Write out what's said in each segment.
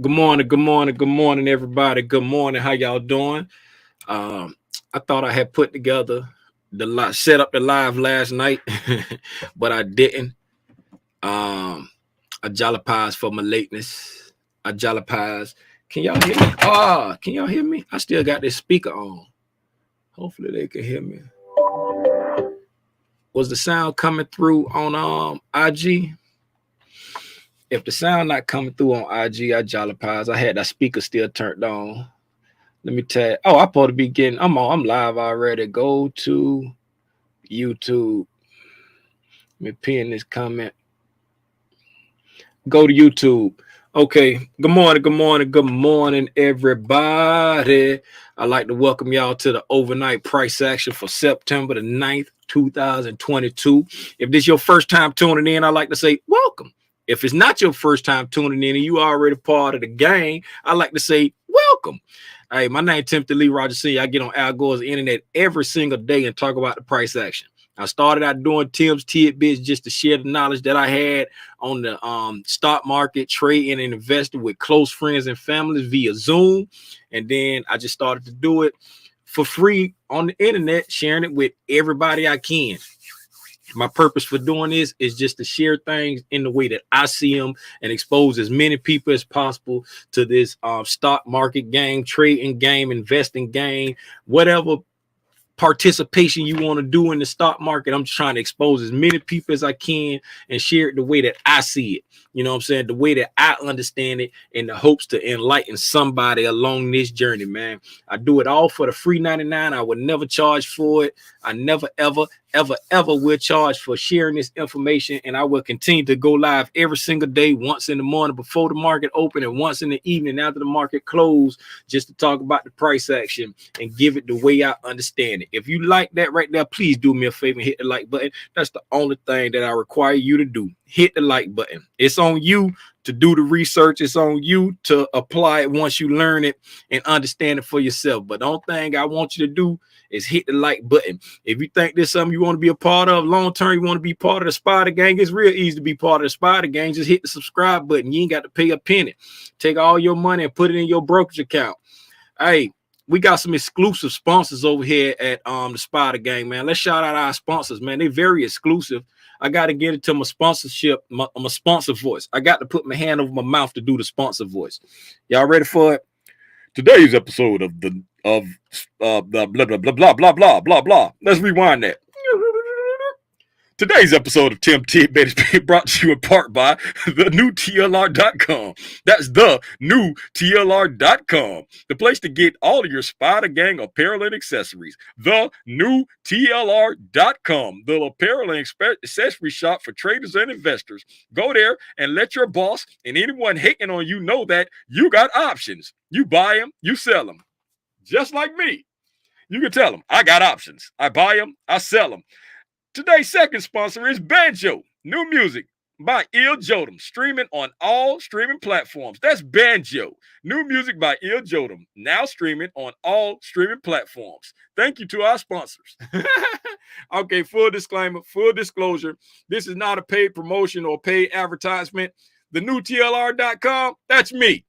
Good morning, everybody. Good morning. How y'all doing? I thought I had put together set up the live last night, but I didn't. I jollipies for my lateness. I jollipies. Can y'all hear me? Can y'all hear me? I still got this speaker on. Hopefully they can hear me. Was the sound coming through on IG? If the sound not coming through on IG, I jollipies. I had that speaker still turned on. Let me tell you. Oh, I'm supposed to be getting. I'm live already. Go to YouTube. Let me pin this comment. Go to YouTube. Okay. Good morning, everybody. I'd like to welcome y'all to the overnight price action for September the 9th, 2022. If this is your first time tuning in, I'd like to say welcome. If it's not your first time tuning in and you already part of the game, I'd like to say welcome. Hey, my name is Timothy Lee Rogers Sr. I get on Al Gore's internet every single day and talk about the price action. I started out doing Tim's Tidbits just to share the knowledge that I had on the stock market, trading and investing with close friends and families via Zoom. And then I just started to do it for free on the internet, sharing it with everybody I can. My purpose for doing this is just to share things in the way that I see them and expose as many people as possible to this stock market game, trading game, investing game, whatever participation you want to do in the stock market. I'm just trying to expose as many people as I can and share it the way that I see it. You know what I'm saying? The way that I understand it, in the hopes to enlighten somebody along this journey, man. I do it all for the free 99. I would never charge for it. I never, ever will charge for sharing this information. And I will continue to go live every single day, once in the morning before the market open and once in the evening after the market close, just to talk about the price action and give it the way I understand it. If you like that right there, please do me a favor and hit the like button. That's the only thing that I require you to do. Hit the like button. It's on you to do the research. It's on you to apply it once you learn it and understand it for yourself. But the only thing I want you to do is hit the like button. If you think there's something you want to be a part of long term, you want to be part of the Spider Gang, it's real easy to be part of the Spider Gang. Just hit the subscribe button. You ain't got to pay a penny. Take all your money and put it in your brokerage account. Hey, we got some exclusive sponsors over here at the Spider Gang, man. Let's shout out our sponsors, man. They're very exclusive. I got to get into my sponsorship, my sponsor voice. I got to put my hand over my mouth to do the sponsor voice. Y'all ready for it? Today's episode of the blah blah blah blah blah blah blah blah. Let's rewind that. Today's episode of Tim Tidbits is being brought to you in part by the new TLR.com. That's the new TLR.com, the place to get all of your Spider Gang apparel and accessories. The new TLR.com, the apparel and accessory shop for traders and investors. Go there and let your boss and anyone hating on you know that you got options. You buy them, you sell them. Just like me. You can tell them, I got options. I buy them, I sell them. Today's second sponsor is Banjo, new music by Il Jodem, streaming on all streaming platforms. That's Banjo, new music by Il Jodem, now streaming on all streaming platforms. Thank you to our sponsors. Okay, full disclaimer, full disclosure. This is not a paid promotion or paid advertisement. The new TLR.com, that's me.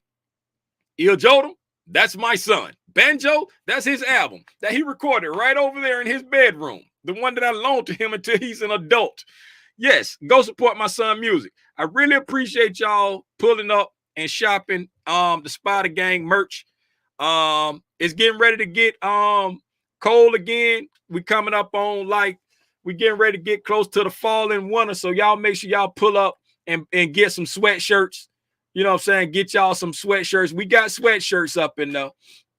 Il Jodem, that's my son. Banjo, that's his album that he recorded right over there in his bedroom. The one that I loaned to him until he's an adult. Yes, go support my son's music. I really appreciate y'all pulling up and shopping the Spider Gang merch. It's getting ready to get cold again. We coming up on we getting ready to get close to the fall and winter. So y'all make sure y'all pull up and get some sweatshirts. You know what I'm saying? Get y'all some sweatshirts. We got sweatshirts up in there.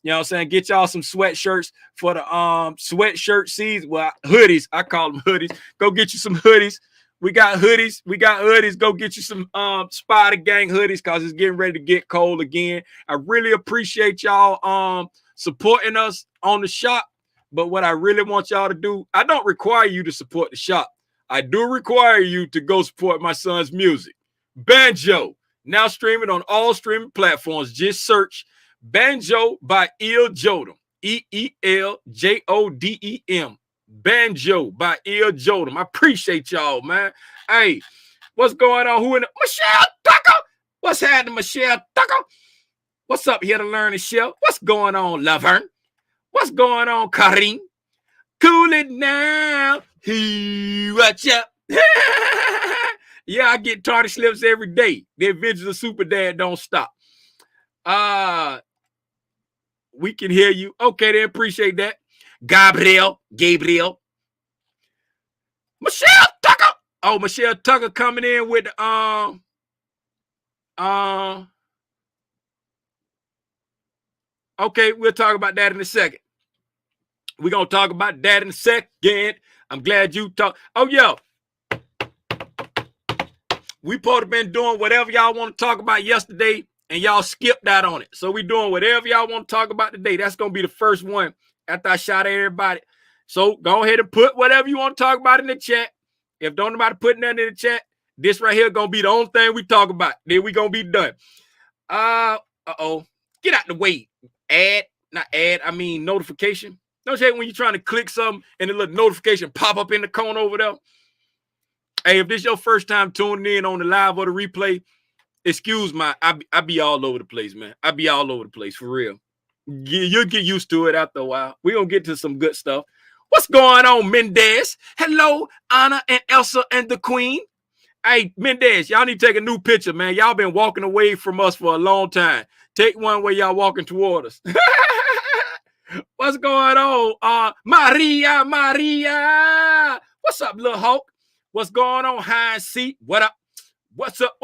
You know what I'm saying? Get y'all some sweatshirts for the sweatshirt season. Well, hoodies. I call them hoodies. Go get you some hoodies. We got hoodies. Go get you some Spider Gang hoodies because it's getting ready to get cold again. I really appreciate y'all supporting us on the shop. But what I really want y'all to do, I don't require you to support the shop. I do require you to go support my son's music. Banjo, now streaming on all streaming platforms. Just search Banjo by Il Jodem. EELJODEM. Banjo by Il Jodem. I appreciate y'all, man. Hey, what's going on? Who in the Michelle Tucker? What's happening, Michelle Tucker? What's up here to learn and share? What's going on, Laverne? What's going on, Kareem? Cool it now. He watch up. Yeah, I get tardy slips every day. The adventures of Super Dad don't stop. We can hear you. Okay, they appreciate that. Gabriel. Michelle Tucker. Oh, Michelle Tucker coming in with okay, we'll talk about that in a second. We're gonna talk about that in a second. I'm glad you talk. Oh, yeah. We supposed to been doing whatever y'all want to talk about yesterday, and y'all skipped out on it. So we doing whatever y'all want to talk about today. That's gonna be the first one after I shout at everybody. So go ahead and put whatever you want to talk about in the chat. If don't nobody put nothing in the chat, this right here gonna be the only thing we talk about. Then we gonna be done. Get out the way. I mean notification. Don't you hate when you're trying to click something and a little notification pop up in the corner over there? Hey, if this is your first time tuning in on the live or the replay, excuse my, I be all over the place, man. I be all over the place, for real. You'll get used to it after a while. We're going to get to some good stuff. What's going on, Mendez? Hello, Anna and Elsa and the Queen. Hey, Mendez, y'all need to take a new picture, man. Y'all been walking away from us for a long time. Take one where y'all walking toward us. What's going on? Maria. What's up, little Hulk? What's going on, High Seat? What up? What's up,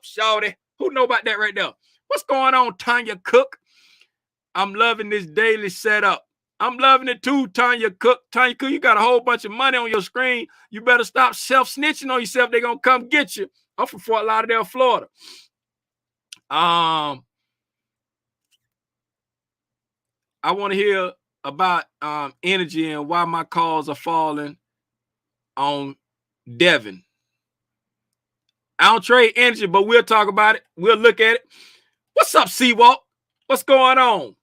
shawty? Who know about that right now? What's going on, Tanya Cook? I'm loving this daily setup. I'm loving it too, Tanya Cook. Tanya Cook, you got a whole bunch of money on your screen. You better stop self-snitching on yourself. They're going to come get you. I'm from Fort Lauderdale, Florida. I want to hear about energy and why my calls are falling on Devin. I don't trade energy, but we'll talk about it. We'll look at it. What's up, Seawalk? What's going on?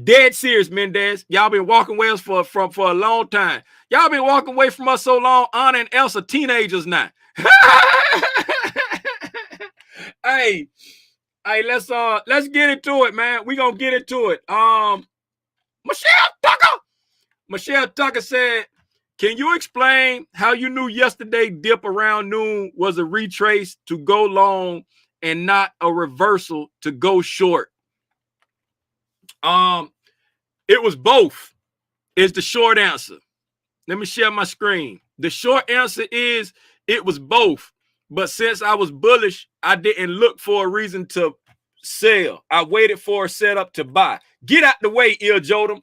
Dead serious, Mendez. Y'all been walking away for a long time. Y'all been walking away from us so long. Anna and Elsa teenagers now. Hey, let's get into it, man. We gonna get into it. Michelle Tucker said, can you explain how you knew yesterday dip around noon was a retrace to go long and not a reversal to go short? It was both, is the short answer. Let me share my screen. The short answer is it was both. But since I was bullish, I didn't look for a reason to sell. I waited for a setup to buy. Get out the way, Il Jodam.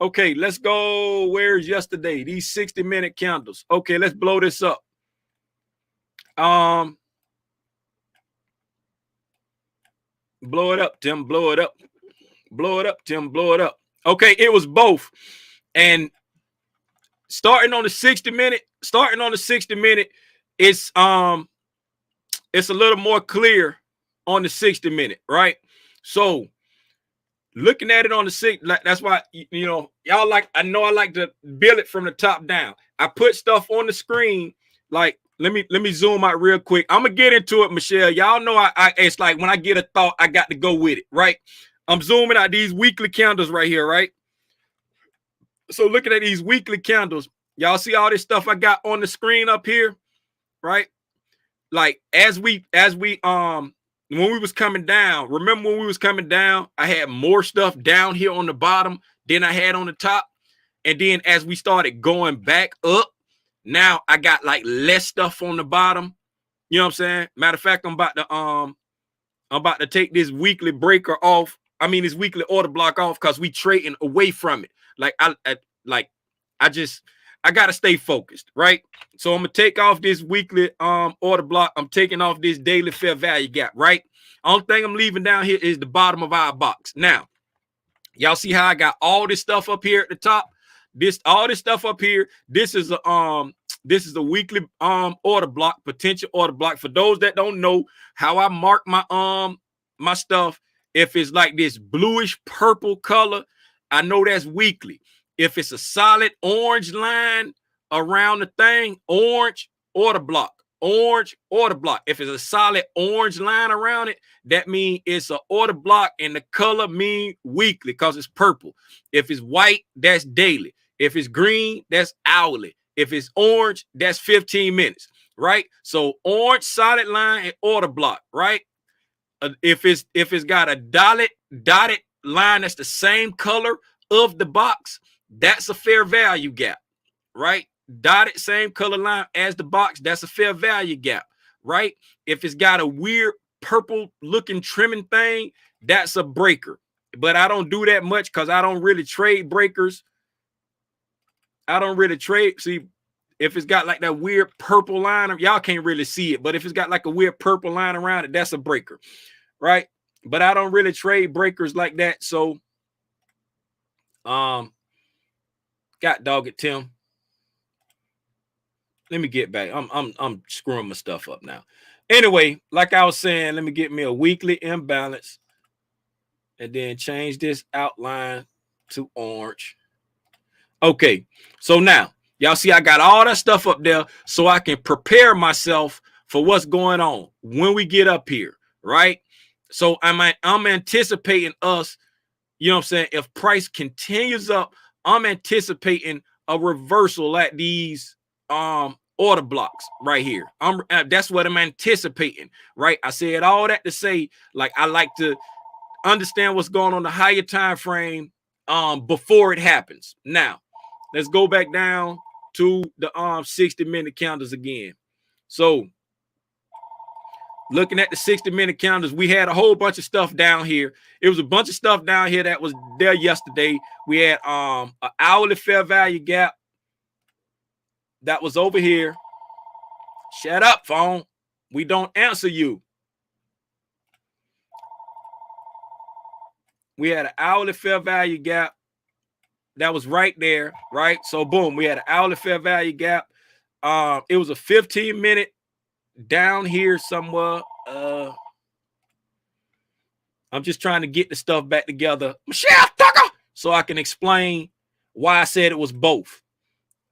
Okay, let's go. Where's yesterday? These 60-minute candles. Okay, let's blow this up. Blow it up, Tim. Blow it up. Blow it up, Tim. Blow it up. Okay, it was both. And starting on the 60-minute, it's a little more clear on the 60-minute, right? So looking at it on the 6, that's why, you know, y'all like, I know I like to build it from the top down. I put stuff on the screen. Like, let me zoom out real quick. I'm gonna get into it, Michelle. Y'all know it's like when I get a thought, I got to go with it, right? I'm zooming out these weekly candles right here, right? So looking at these weekly candles, y'all see all this stuff I got on the screen up here, right? Like as we when we was coming down, remember when we was coming down, I had more stuff down here on the bottom than I had on the top. And then as we started going back up, now I got like less stuff on the bottom. You know what I'm saying? Matter of fact, I'm about to take this weekly breaker off. I mean, this weekly order block off because we trading away from it. Like I got to stay focused, right? So I'm going to take off this weekly order block. I'm taking off this daily fair value gap, right? Only thing I'm leaving down here is the bottom of our box. Now, y'all see how I got all this stuff up here at the top? All this stuff up here. This is a weekly order block, potential order block. For those that don't know how I mark my stuff, if it's like this bluish purple color, I know that's weekly. If it's a solid orange line around the thing, orange, order block. orange order block. If it's a solid orange line around it, that means it's an order block, and the color mean weekly because it's purple. If it's white, that's daily. If it's green, that's hourly. If it's orange, that's 15 minutes, right? So orange solid line and order block, right? If it's got a dotted line that's the same color of the box, that's a fair value gap, right? Dotted same color line as the box, that's a fair value gap, right? If it's got a weird purple looking trimming thing, that's a breaker. But I don't do that much because I don't really trade breakers. I don't really trade. See, if it's got like that weird purple line, y'all can't really see it, but if it's got like a weird purple line around it, that's a breaker, right? But I don't really trade breakers like that. So, God dog it, Tim. Let me get back. I'm screwing my stuff up now. Anyway, like I was saying, let me get me a weekly imbalance and then change this outline to orange. Okay, so now y'all see I got all that stuff up there so I can prepare myself for what's going on when we get up here, right? So I'm anticipating us, you know what I'm saying? If price continues up, I'm anticipating a reversal at these order blocks right here. That's what I'm anticipating, right? I said all that to say, like, I like to understand what's going on the higher time frame before it happens. Now, let's go back down to the 60-minute candles again. So, looking at the 60-minute candles, we had a whole bunch of stuff down here. It was a bunch of stuff down here that was there yesterday. We had an hourly fair value gap that was over here. Shut up, phone. We don't answer you. We had an hourly fair value gap that was right there, right? So boom, we had an hourly fair value gap. It was a 15-minute down here somewhere. I'm just trying to get the stuff back together, Michelle Tucker, so I can explain why I said it was both.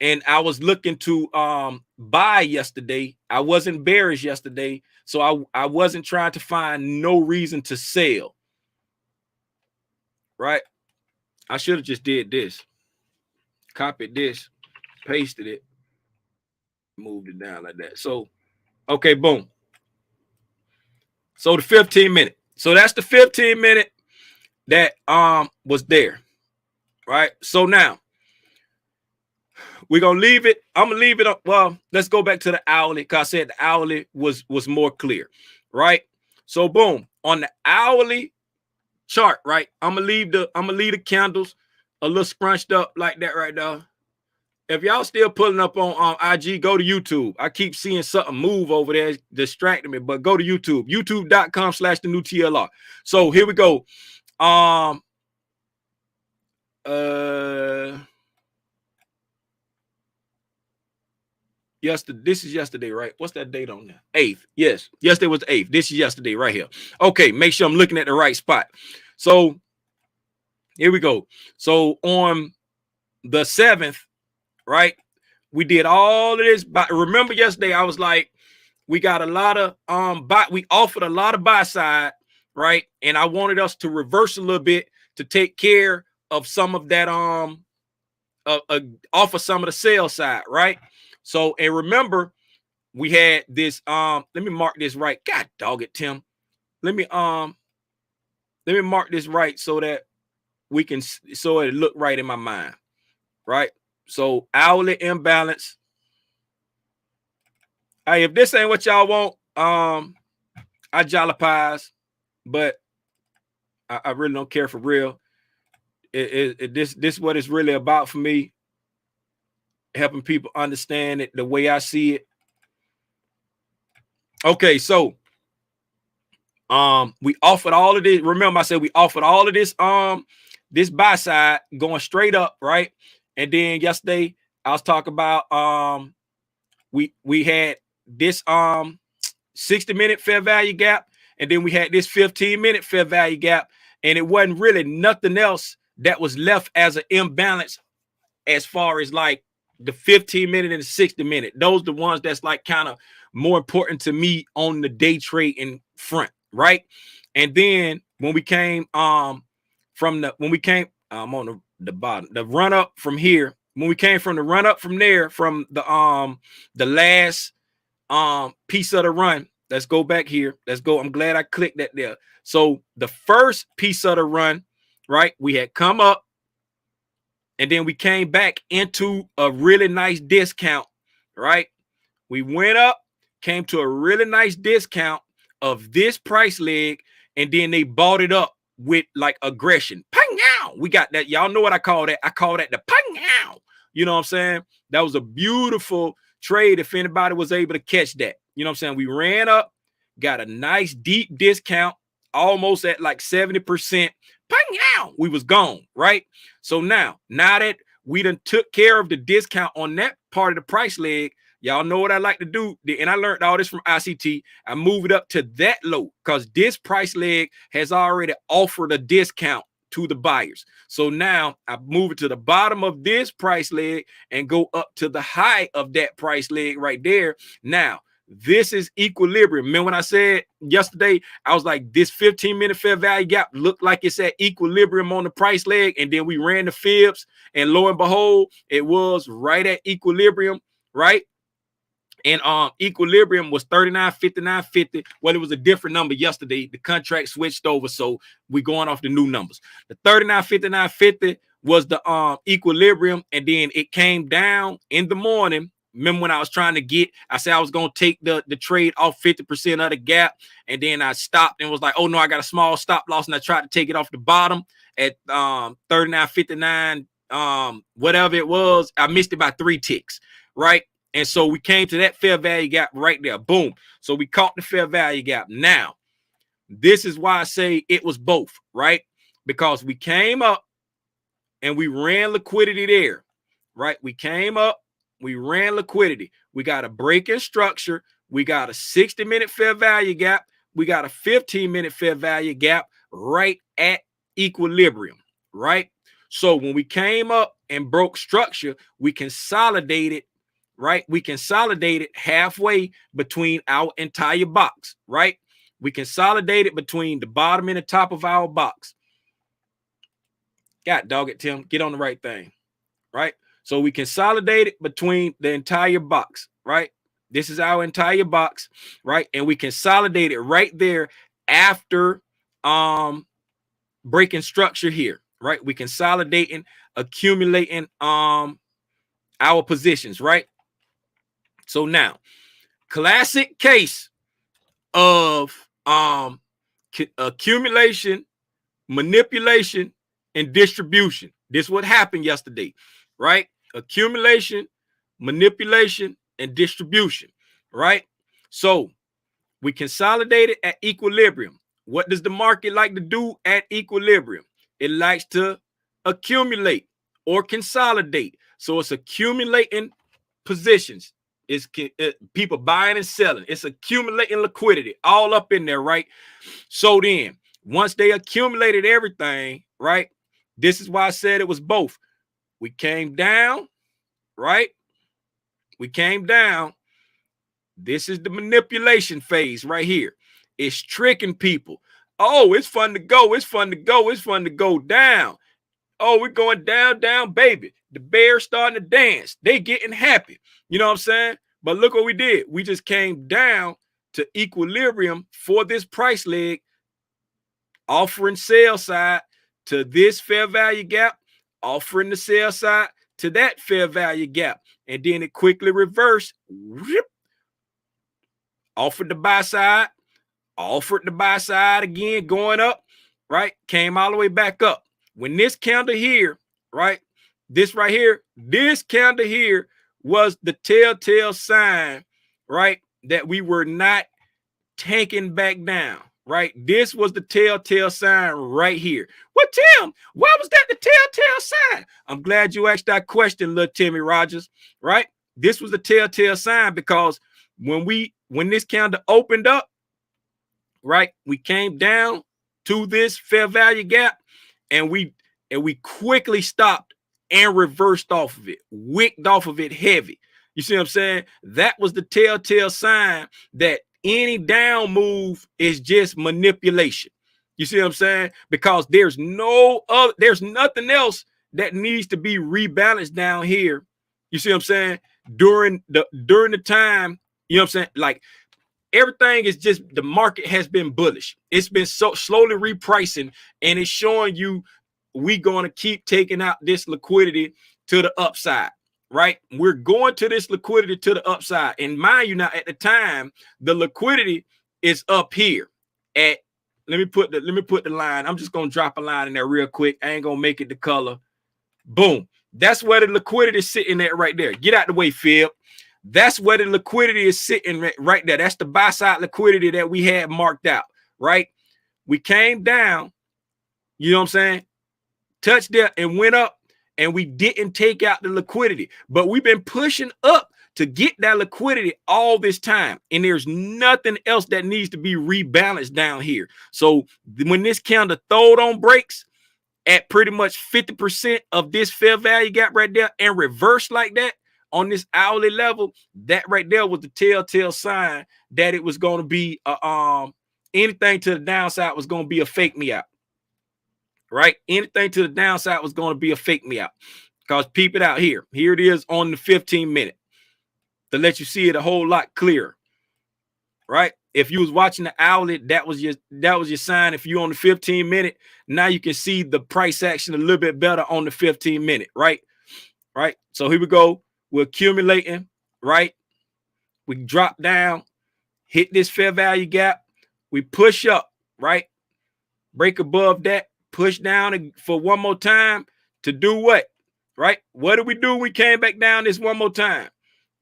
And I was looking to buy yesterday. I wasn't bearish yesterday, so I wasn't trying to find no reason to sell. Right? I should have just did this. Copied this, pasted it, moved it down like that. So, okay, boom. So the 15-minute. So that's the 15-minute that was there. Right? So now we're gonna leave it. I'm gonna leave it up. Well, let's go back to the hourly, because I said the hourly was more clear, right? So boom, on the hourly chart, right? I'm gonna leave the candles a little scrunched up like that right now. If y'all still pulling up on IG, go to YouTube. I keep seeing something move over there, distracting me, but go to YouTube, youtube.com/thenewTLR. So here we go. This is yesterday, right? What's that date on there? 8th. Yes, yesterday was the 8th. This is yesterday right here. Okay, make sure I'm looking at the right spot. So here we go. So on the 7th, right, we did all of this. But remember yesterday, I was like, we got a lot of we offered a lot of buy side, right? And I wanted us to reverse a little bit to take care of some of that offer some of the sell side, right? So, and remember, we had this, let me mark this right. God dog it, Tim. Let me mark this right so that we can, so it look right in my mind, right? So hourly imbalance. Hey, if this ain't what y'all want, I jolly pies, but I really don't care for real. This is what it's really about for me. Helping people understand it the way I see it. Okay, so we offered all of this. Remember, I said we offered all of this this buy side going straight up, right? And then yesterday I was talking about we had this 60-minute fair value gap, and then we had this 15-minute fair value gap, and it wasn't really nothing else that was left as an imbalance as far as like the 15-minute and the 60-minute. Those the ones that's like kind of more important to me on the day trading front, right? And then when we came on the bottom, the run up from here, when we came from the run up from there, from the last piece of the run, let's go back here. Let's go. I'm glad I clicked that there. So the first piece of the run, right? We had come up and then we came back into a really nice discount, right? We went up, came to a really nice discount of this price leg, and then they bought it up with like aggression. Pang out. We got that. Y'all know what I call that? I call that the pang out. You know what I'm saying? That was a beautiful trade if anybody was able to catch that. You know what I'm saying? We ran up, got a nice deep discount, almost at like 70%. Pang out. We was gone, right? So now that we done took care of the discount on that part of the price leg, y'all know what I like to do, and I learned all this from ICT. I move it up to that low because this price leg has already offered a discount to the buyers. So now I move it to the bottom of this price leg and go up to the high of that price leg right there. Now, this is equilibrium. Remember when I said yesterday, I was like, this 15-minute fair value gap looked like it's at equilibrium on the price leg, and then we ran the fibs, and lo and behold, it was right at equilibrium, right? And equilibrium was 39.59.50. Well, it was a different number yesterday. The contract switched over, so we're going off the new numbers. The 39.59.50 was the equilibrium, and then it came down in the morning. Remember when I was trying to get, I said I was going to take the trade off 50% of the gap, and then I stopped and was like, oh no, I got a small stop loss, and I tried to take it off the bottom at 39.59, whatever it was. I missed it by 3 ticks, right? And so we came to that fair value gap right there. Boom. So we caught the fair value gap. Now, this is why I say it was both, right? Because we came up and we ran liquidity there, right? We came up, we ran liquidity. We got a break in structure. We got a 60-minute fair value gap. We got a 15-minute fair value gap right at equilibrium, right? So when we came up and broke structure, we consolidated, right? We consolidated halfway between our entire box, right? We consolidated between the bottom and the top of our box. God dog it, Tim. Get on the right thing, right? So we consolidated between the entire box, right? This is our entire box, right? And we consolidated right there after breaking structure here, right? We consolidating, accumulating our positions, right? So now, classic case of accumulation, manipulation, and distribution. This is what happened yesterday, right? Accumulation, manipulation, and distribution, right? So we consolidated at equilibrium. What does the market like to do at equilibrium? It likes to accumulate or consolidate. So it's accumulating positions. It's people buying and selling. It's accumulating liquidity all up in there, right? So then, once they accumulated everything, right? This is why I said it was both. We came down, right? We came down. This is the manipulation phase right here. It's tricking people. Oh, it's fun to go. It's fun to go. It's fun to go down. Oh, we're going down, down, baby. The bear's starting to dance. They getting happy. You know what I'm saying? But look what we did. We just came down to equilibrium for this price leg, offering sell side to this fair value gap, offering the sell side to that fair value gap. And then it quickly reversed. Offered the buy side, offered the buy side again, going up, right? Came all the way back up. When this candle here, right? This right here, this candle here was the telltale sign, right? That we were not tanking back down, right? This was the telltale sign right here. Well, Tim, why was that the telltale sign? I'm glad you asked that question, little Timmy Rogers, right? This was the telltale sign because when this candle opened up, right, we came down to this fair value gap, and we quickly stopped and reversed off of it, wicked off of it heavy. You see what I'm saying? That was the telltale sign that any down move is just manipulation. You see what I'm saying? Because there's nothing else that needs to be rebalanced down here. You see what I'm saying? During the time, you know what I'm saying? Like everything is just, the market has been bullish. It's been so slowly repricing, and it's showing you we going to keep taking out this liquidity to the upside, right? We're going to this liquidity to the upside. And mind you, now at the time, the liquidity is up here at, let me put the line. I'm just gonna drop a line in there real quick. I ain't gonna make it the color. Boom. That's where the liquidity is sitting at right there. Get out the way, Phil. That's where the liquidity is sitting right there. That's the buy side liquidity that we had marked out, right? We came down, you know what I'm saying? Touched there and went up, and we didn't take out the liquidity, but we've been pushing up to get that liquidity all this time, and there's nothing else that needs to be rebalanced down here. So when this candle throwed on breaks at pretty much 50% of this fair value gap right there and reverse like that on this hourly level, that right there was the telltale sign that it was going to be anything to the downside was going to be a fake me out, right? Anything to the downside was going to be a fake me out. Because peep it out here. Here it is on the 15-minute to let you see it a whole lot clearer, right? If you was watching the hourly, that was your sign. If you on the 15-minute, now you can see the price action a little bit better on the 15-minute, right? Right. So here we go. We're accumulating, right? We drop down, hit this fair value gap. We push up, right? Break above that, push down for one more time to do what? Right? What did we do? We came back down this one more time,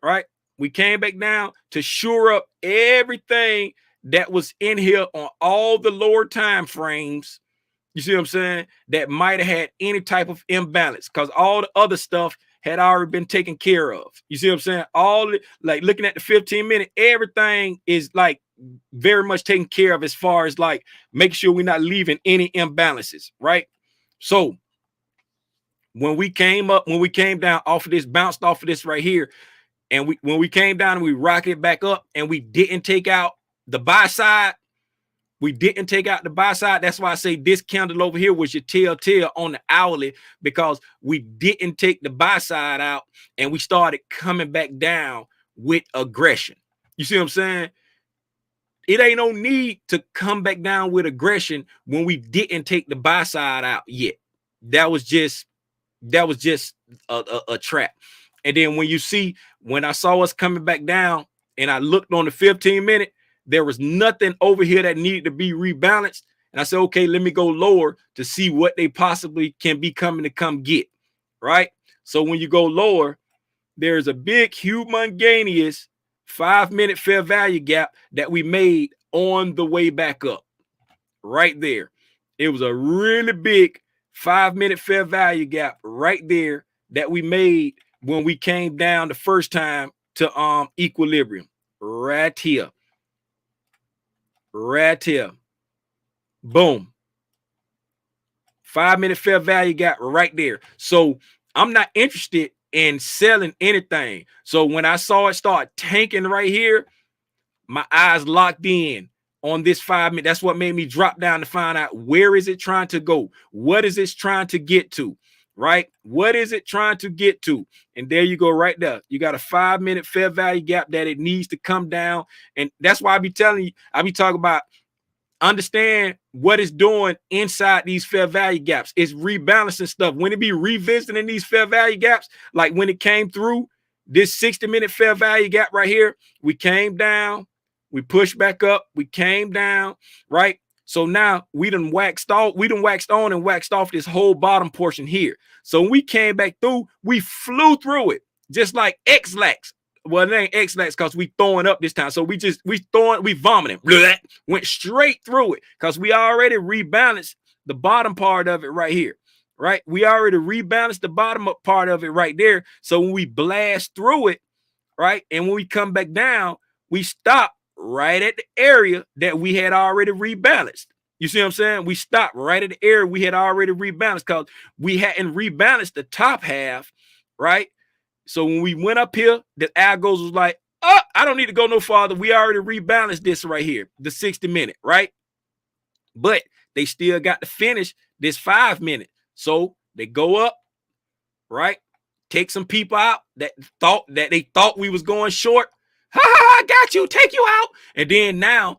right? We came back down to shore up everything that was in here on all the lower time frames. You see what I'm saying? That might have had any type of imbalance, because all the other stuff had already been taken care of. You see what I'm saying? All like looking at the 15-minute, everything is like very much taken care of as far as like make sure we're not leaving any imbalances, right? So when we came down off of this, bounced off of this right here, and when we came down and we rocketed back up and we didn't take out the buy side, That's why I say this candle over here was your telltale on the hourly, because we didn't take the buy side out and we started coming back down with aggression. You see what I'm saying? It ain't no need to come back down with aggression when we didn't take the buy side out yet. That was just a trap. And then when I saw us coming back down and I looked on the 15-minute, there was nothing over here that needed to be rebalanced. And I said, okay, let me go lower to see what they possibly can be coming to come get, right? So when you go lower, there's a big, humongous 5-minute fair value gap that we made on the way back up right there. It was a really big 5-minute fair value gap right there that we made when we came down the first time to equilibrium right here. Boom. 5-minute fair value gap right there. So I'm not interested in selling anything. So when I saw it start tanking right here, my eyes locked in on this 5-minute. That's what made me drop down to find out, where is it trying to go? What is it trying to get to? Right? What is it trying to get to? And there you go right there. You got a 5-minute fair value gap that it needs to come down. And that's why I be telling you, I be talking about, understand what it's doing inside these fair value gaps. It's rebalancing stuff. When it be revisiting these fair value gaps, like when it came through this 60-minute fair value gap right here, we came down, we pushed back up, we came down, right? So now we done waxed on and waxed off this whole bottom portion here. So when we came back through, we flew through it just like X-Lax. Well, it ain't X-Lax because we throwing up this time. So we vomiting, went straight through it because we already rebalanced the bottom part of it right here, right? We already rebalanced the bottom up part of it right there. So when we blast through it, right, and when we come back down, we stop right at the area that we had already rebalanced. You see what I'm saying? We stopped right at the area we had already rebalanced because we hadn't rebalanced the top half, right? So when we went up here, the algos was like, oh, I don't need to go no farther. We already rebalanced this right here, the 60 minute, right? But they still got to finish this 5 minute. So they go up, right? Take some people out that they thought we was going short. Ha ha, I got you, take you out. And then now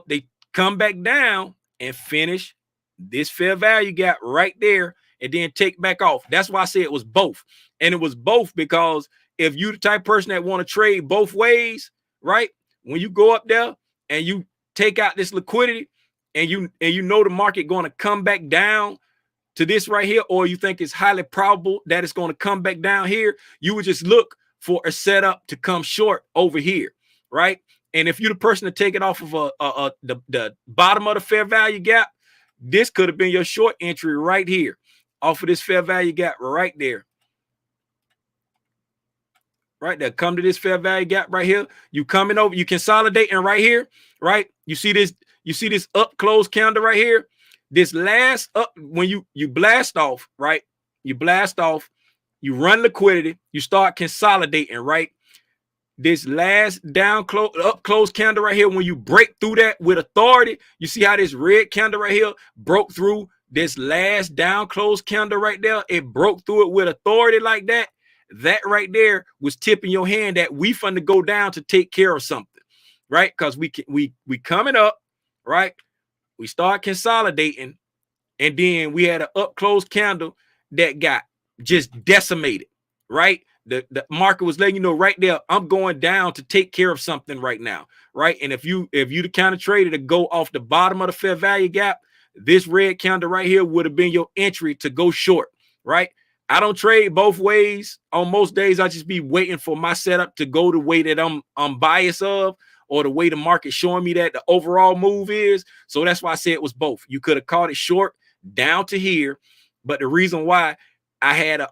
they come back down and finish this fair value gap right there and then take back off. That's why I say it was both. And it was both because if you the type of person that want to trade both ways, right? When you go up there and you take out this liquidity and you know the market going to come back down to this right here, or you think it's highly probable that it's going to come back down here, you would just look for a setup to come short over here, right? And if you're the person to take it off of the bottom of the fair value gap, this could have been your short entry right here off of this fair value gap right there. Right there, come to this fair value gap right here. You coming over, you consolidating right here, right? You see this up close candle right here. This last up, when you blast off, right? You blast off, you run liquidity, you start consolidating, right? This last down close up close candle right here, when you break through that with authority, you see how this red candle right here broke through this last down close candle right there. It broke through it with authority like that. That right there was tipping your hand that we finna go down to take care of something, right? Because we coming up, right? We start consolidating, and then we had an up close candle that got just decimated, right? The market was letting you know right there, I'm going down to take care of something right now, right? And if you the kind of trader to go off the bottom of the fair value gap, this red candle right here would have been your entry to go short, right? I don't trade both ways. On most days, I just be waiting for my setup to go the way that I'm biased of, or the way the market showing me that the overall move is. So that's why I said it was both. You could have caught it short down to here, but the reason why I had a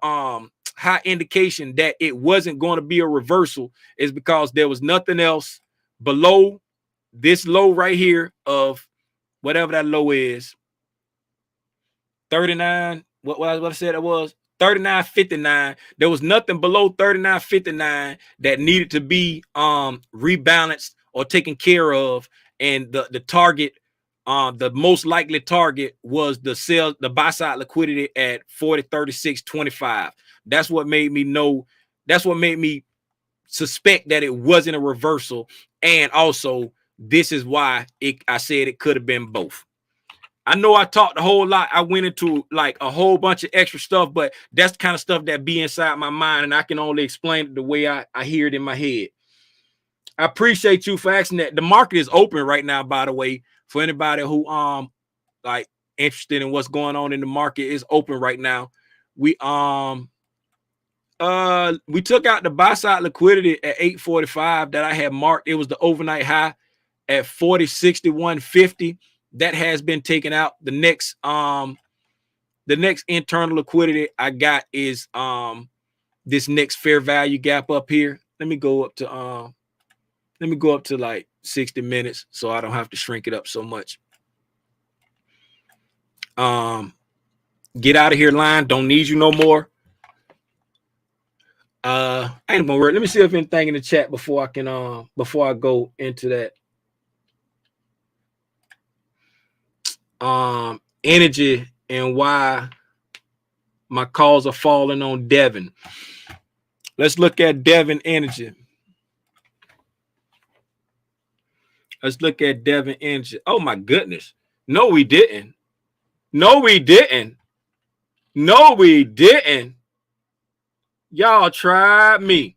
high indication that it wasn't going to be a reversal is because there was nothing else below this low right here of whatever that low is. 39. What I said it was 39.59. There was nothing below 39.59 that needed to be rebalanced or taken care of, and the target, the most likely target was the buy side liquidity at 40.36.25. That's what made me know. That's what made me suspect that it wasn't a reversal, and also this is why I said it could have been both. I know I talked a whole lot. I went into like a whole bunch of extra stuff, but that's the kind of stuff that be inside my mind, and I can only explain it the way I hear it in my head. I appreciate you for asking that. The market is open right now, by the way, for anybody who like interested in what's going on in the market. Is open right now. We took out the buy side liquidity at 845 that I had marked. It was the overnight high at 40.61.50. That has been taken out. The next internal liquidity I got is this next fair value gap up here. Let me go up to like 60 minutes so I don't have to shrink it up so much. Get out of here, line. Don't need you no more. I ain't gonna worry. Let me see if anything in the chat before I go into that. Energy and why my calls are falling on Devin. Let's look at Devin energy. Let's look at Devin energy. Oh my goodness. No, we didn't. No, we didn't. No, we didn't. Y'all tried me.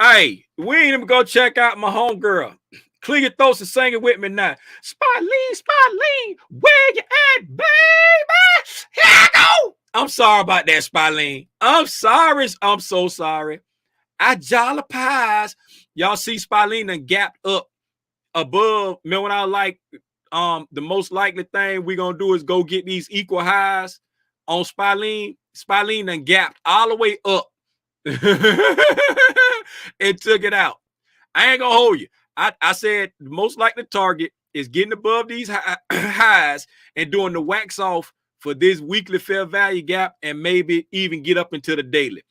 Hey, we ain't even go check out my homegirl. Clear your throats and sing it with me now. Spotleen, where you at, baby? Here I go. I'm sorry about that, Spotleen. I'm sorry. I'm so sorry. I jolly pies. Y'all see Spotleen done gapped up above. Man, when I like the most likely thing we're gonna do is go get these equal highs on Spotleen. Spotleen done gapped all the way up. It took it out. I ain't gonna hold you. I said the most likely target is getting above these highs and doing the wax off for this weekly fair value gap, and maybe even get up into the daily.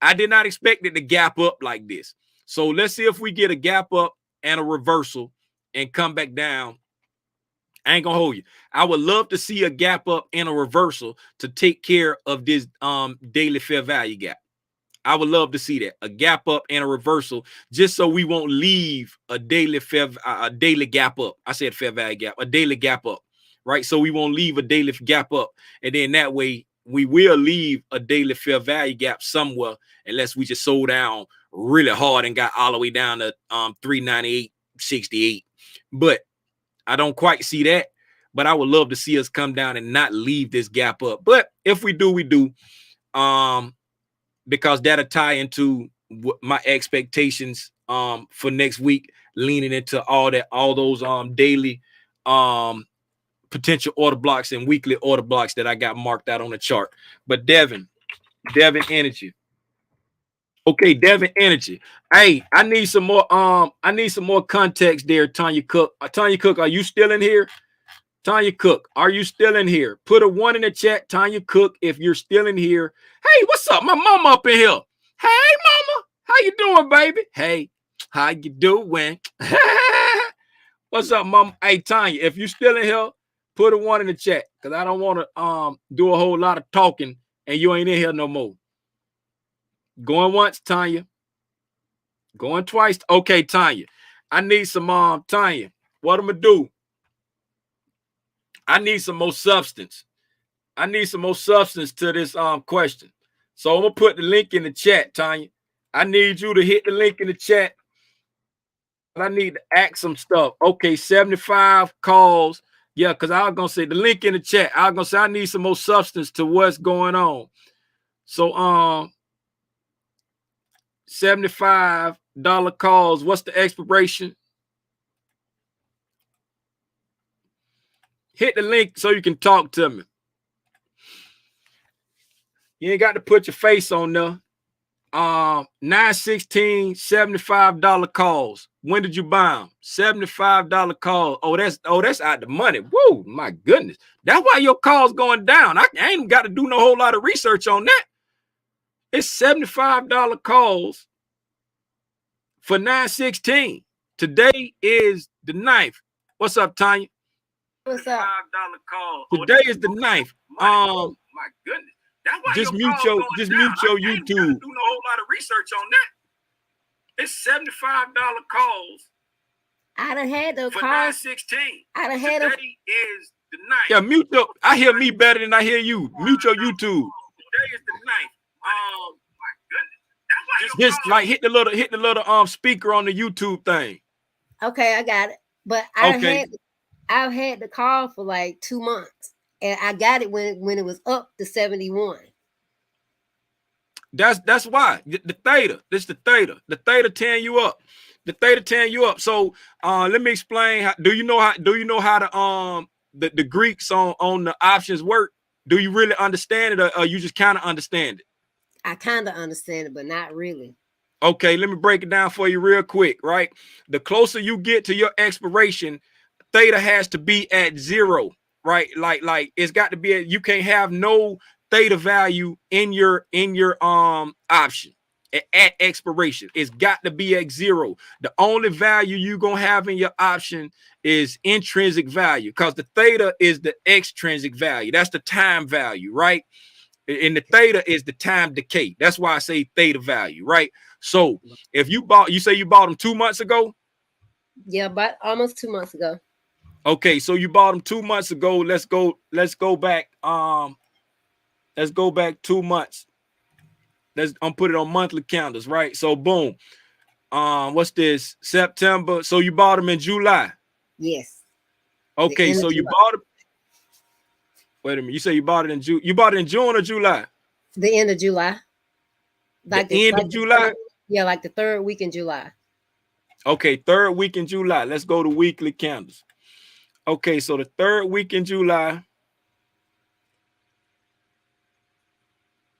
I did not expect it to gap up like this. So let's see if we get a gap up and a reversal and come back down. I ain't gonna hold you. I would love to see a gap up and a reversal to take care of this daily fair value gap. I would love to see that, a gap up and a reversal, just so we won't leave a daily gap up. I said fair value gap, a daily gap up, right? So we won't leave a daily gap up, and then that way we will leave a daily fair value gap somewhere, unless we just sold down really hard and got all the way down to 398.68. But I don't quite see that. But I would love to see us come down and not leave this gap up. But if we do, we do. Because that'll tie into my expectations for next week, leaning into all those daily potential order blocks and weekly order blocks that I got marked out on the chart. But Devin Energy. Okay, Devin Energy. Hey, I need some more context there, Tanya Cook. Tanya Cook, are you still in here? Tanya Cook, are you still in here? Put a 1 in the chat, Tanya Cook, if you're still in here. Hey, what's up? My mama up in here. Hey, mama. How you doing, baby? Hey, how you doing? What's up, mama? Hey, Tanya, if you still in here, put a 1 in the chat, because I don't want to do a whole lot of talking and you ain't in here no more. Going once, Tanya. Going twice. Okay, Tanya. I need some Tanya. What I'm gonna do? I need some more substance. I need some more substance to this question. So I'm gonna put the link in the chat, Tanya. I need you to hit the link in the chat. I need to ask some stuff. Okay, 75 calls. Yeah, because I was gonna say the link in the chat. I was gonna say I need some more substance to what's going on. So $75 calls. What's the expiration? Hit the link so you can talk to me. You ain't got to put your face on there. 916 $75 calls. When did you buy them? $75 calls. Oh, that's out the money. Whoa, my goodness. That's why your calls going down. I ain't got to do no whole lot of research on that. It's $75 calls for 916. Today is the 9th. What's up, Tanya? What's up? $5 call. Today is the 9th. My goodness. Just mute your YouTube. Do no whole lot of research on that. It's $75 calls. I done had those for calls. 916. I done had Today is the 9th. Yeah, mute your. I hear me better than I hear you. Mute your YouTube. Today is the 9th. My goodness. Just like hit the little speaker on the YouTube thing. Okay, I got it. But I've had the call for like 2 months. And I got it when it was up to 71. That's why the theta. This is the theta. The theta tearing you up. The theta tearing you up. So let me explain. Do you know how the Greeks on the options work? Do you really understand it, or you just kind of understand it? I kind of understand it, but not really. Okay, let me break it down for you real quick. Right, the closer you get to your expiration, theta has to be at 0. Right, like it's got to be you can't have no theta value in your option at expiration. It's got to be at 0. The only value you gonna have in your option is intrinsic value, because the theta is the extrinsic value. That's the time value, right? And the theta is the time decay. That's why I say theta value, right? So if you say you bought them 2 months ago. Yeah, but almost 2 months ago. Okay, so you bought them 2 months ago. Let's go back. Let's go back 2 months. Let's put it on monthly calendars, right? So boom. What's this? September. So you bought them in July. Yes. Okay, so you bought them. Wait a minute. You say you bought it in June. You bought it in June or July? The end of July. Like the end of July? Yeah, like the 3rd week in July. Okay, 3rd week in July. Let's go to weekly calendars. Okay, so the 3rd week in July.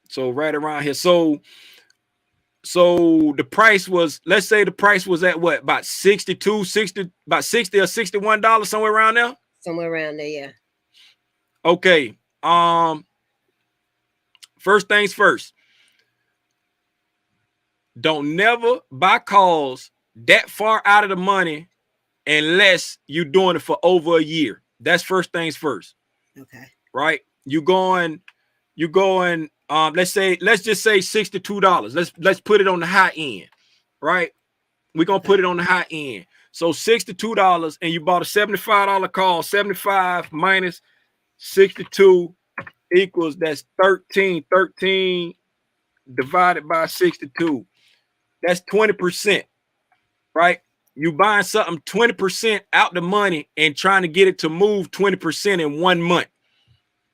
So right around here. So the price was, let's say the price was at what? About 62, 60, about $60 or $61, somewhere around there? Somewhere around there, yeah. Okay. First things first. don't never buy calls that far out of the money unless you're doing it for over a year. That's first things first. Okay. Right? You going, let's just say $62. Let's put it on the high end, right? We're gonna put it on the high end. So $62, and you bought a $75 call. 75 minus 62 equals that's 13. 13 divided by 62. That's 20%, right? You buying something 20% out the money and trying to get it to move 20% in 1 month.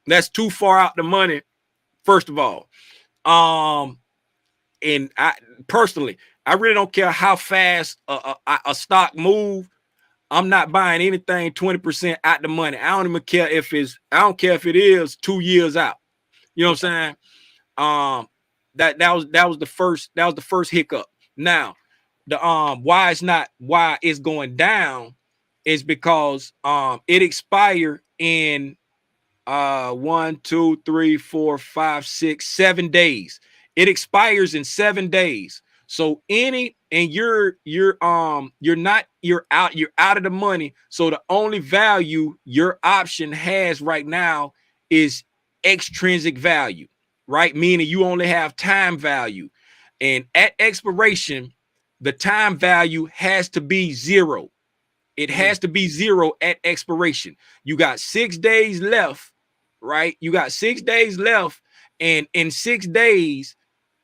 That's too far out the money, first of all. And I personally, I really don't care how fast a stock move. I'm not buying anything 20% out the money. I don't even care if I don't care if it is 2 years out. You know what I'm saying? That was the first hiccup. Now, the why it's going down is because it expired in 1, 2, 3, 4, 5, 6, 7 days. It expires in 7 days. So you're out of the money. So the only value your option has right now is extrinsic value, right? Meaning you only have time value. And at expiration, the time value has to be 0. It has to be 0 at expiration. You got 6 days left, right? You got 6 days left. And in 6 days,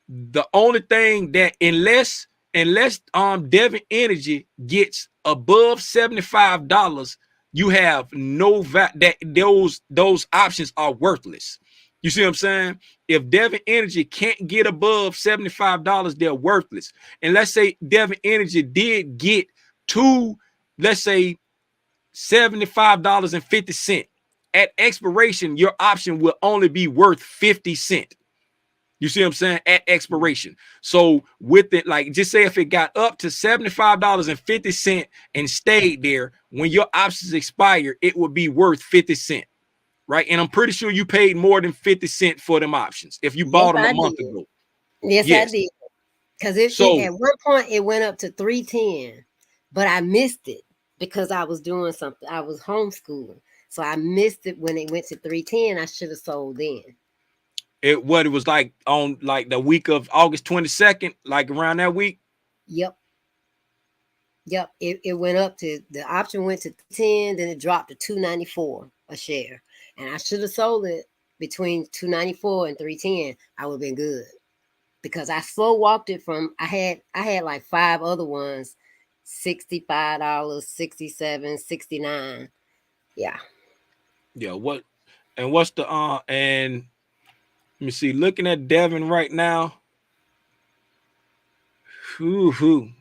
the only thing that unless Devon Energy gets above $75, you have no that those options are worthless. You see what I'm saying? If Devon Energy can't get above $75, they're worthless. And let's say Devon Energy did get to, let's say, $75.50. At expiration, your option will only be worth 50 cents. You see what I'm saying? At expiration. So with it, like just say if it got up to $75.50 and stayed there, when your options expire, it would be worth 50 cents. Right. And I'm pretty sure you paid more than 50 cents for them options if you bought them a month ago. Yes, I did. Because at one point it went up to 310, but I missed it because I was doing something. I was homeschooling. So I missed it when it went to 310. I should have sold then. It was like on like the week of August 22nd, like around that week. Yep. It went up to, the option went to 10, then it dropped to $2.94 a share. And I should have sold it between $2.94 and $3.10. I would have been good. Because I slow walked it from, I had like 5 other ones, $65, $67, $69. Yeah. Yeah. What's the and let me see, looking at Devon right now. Hoo.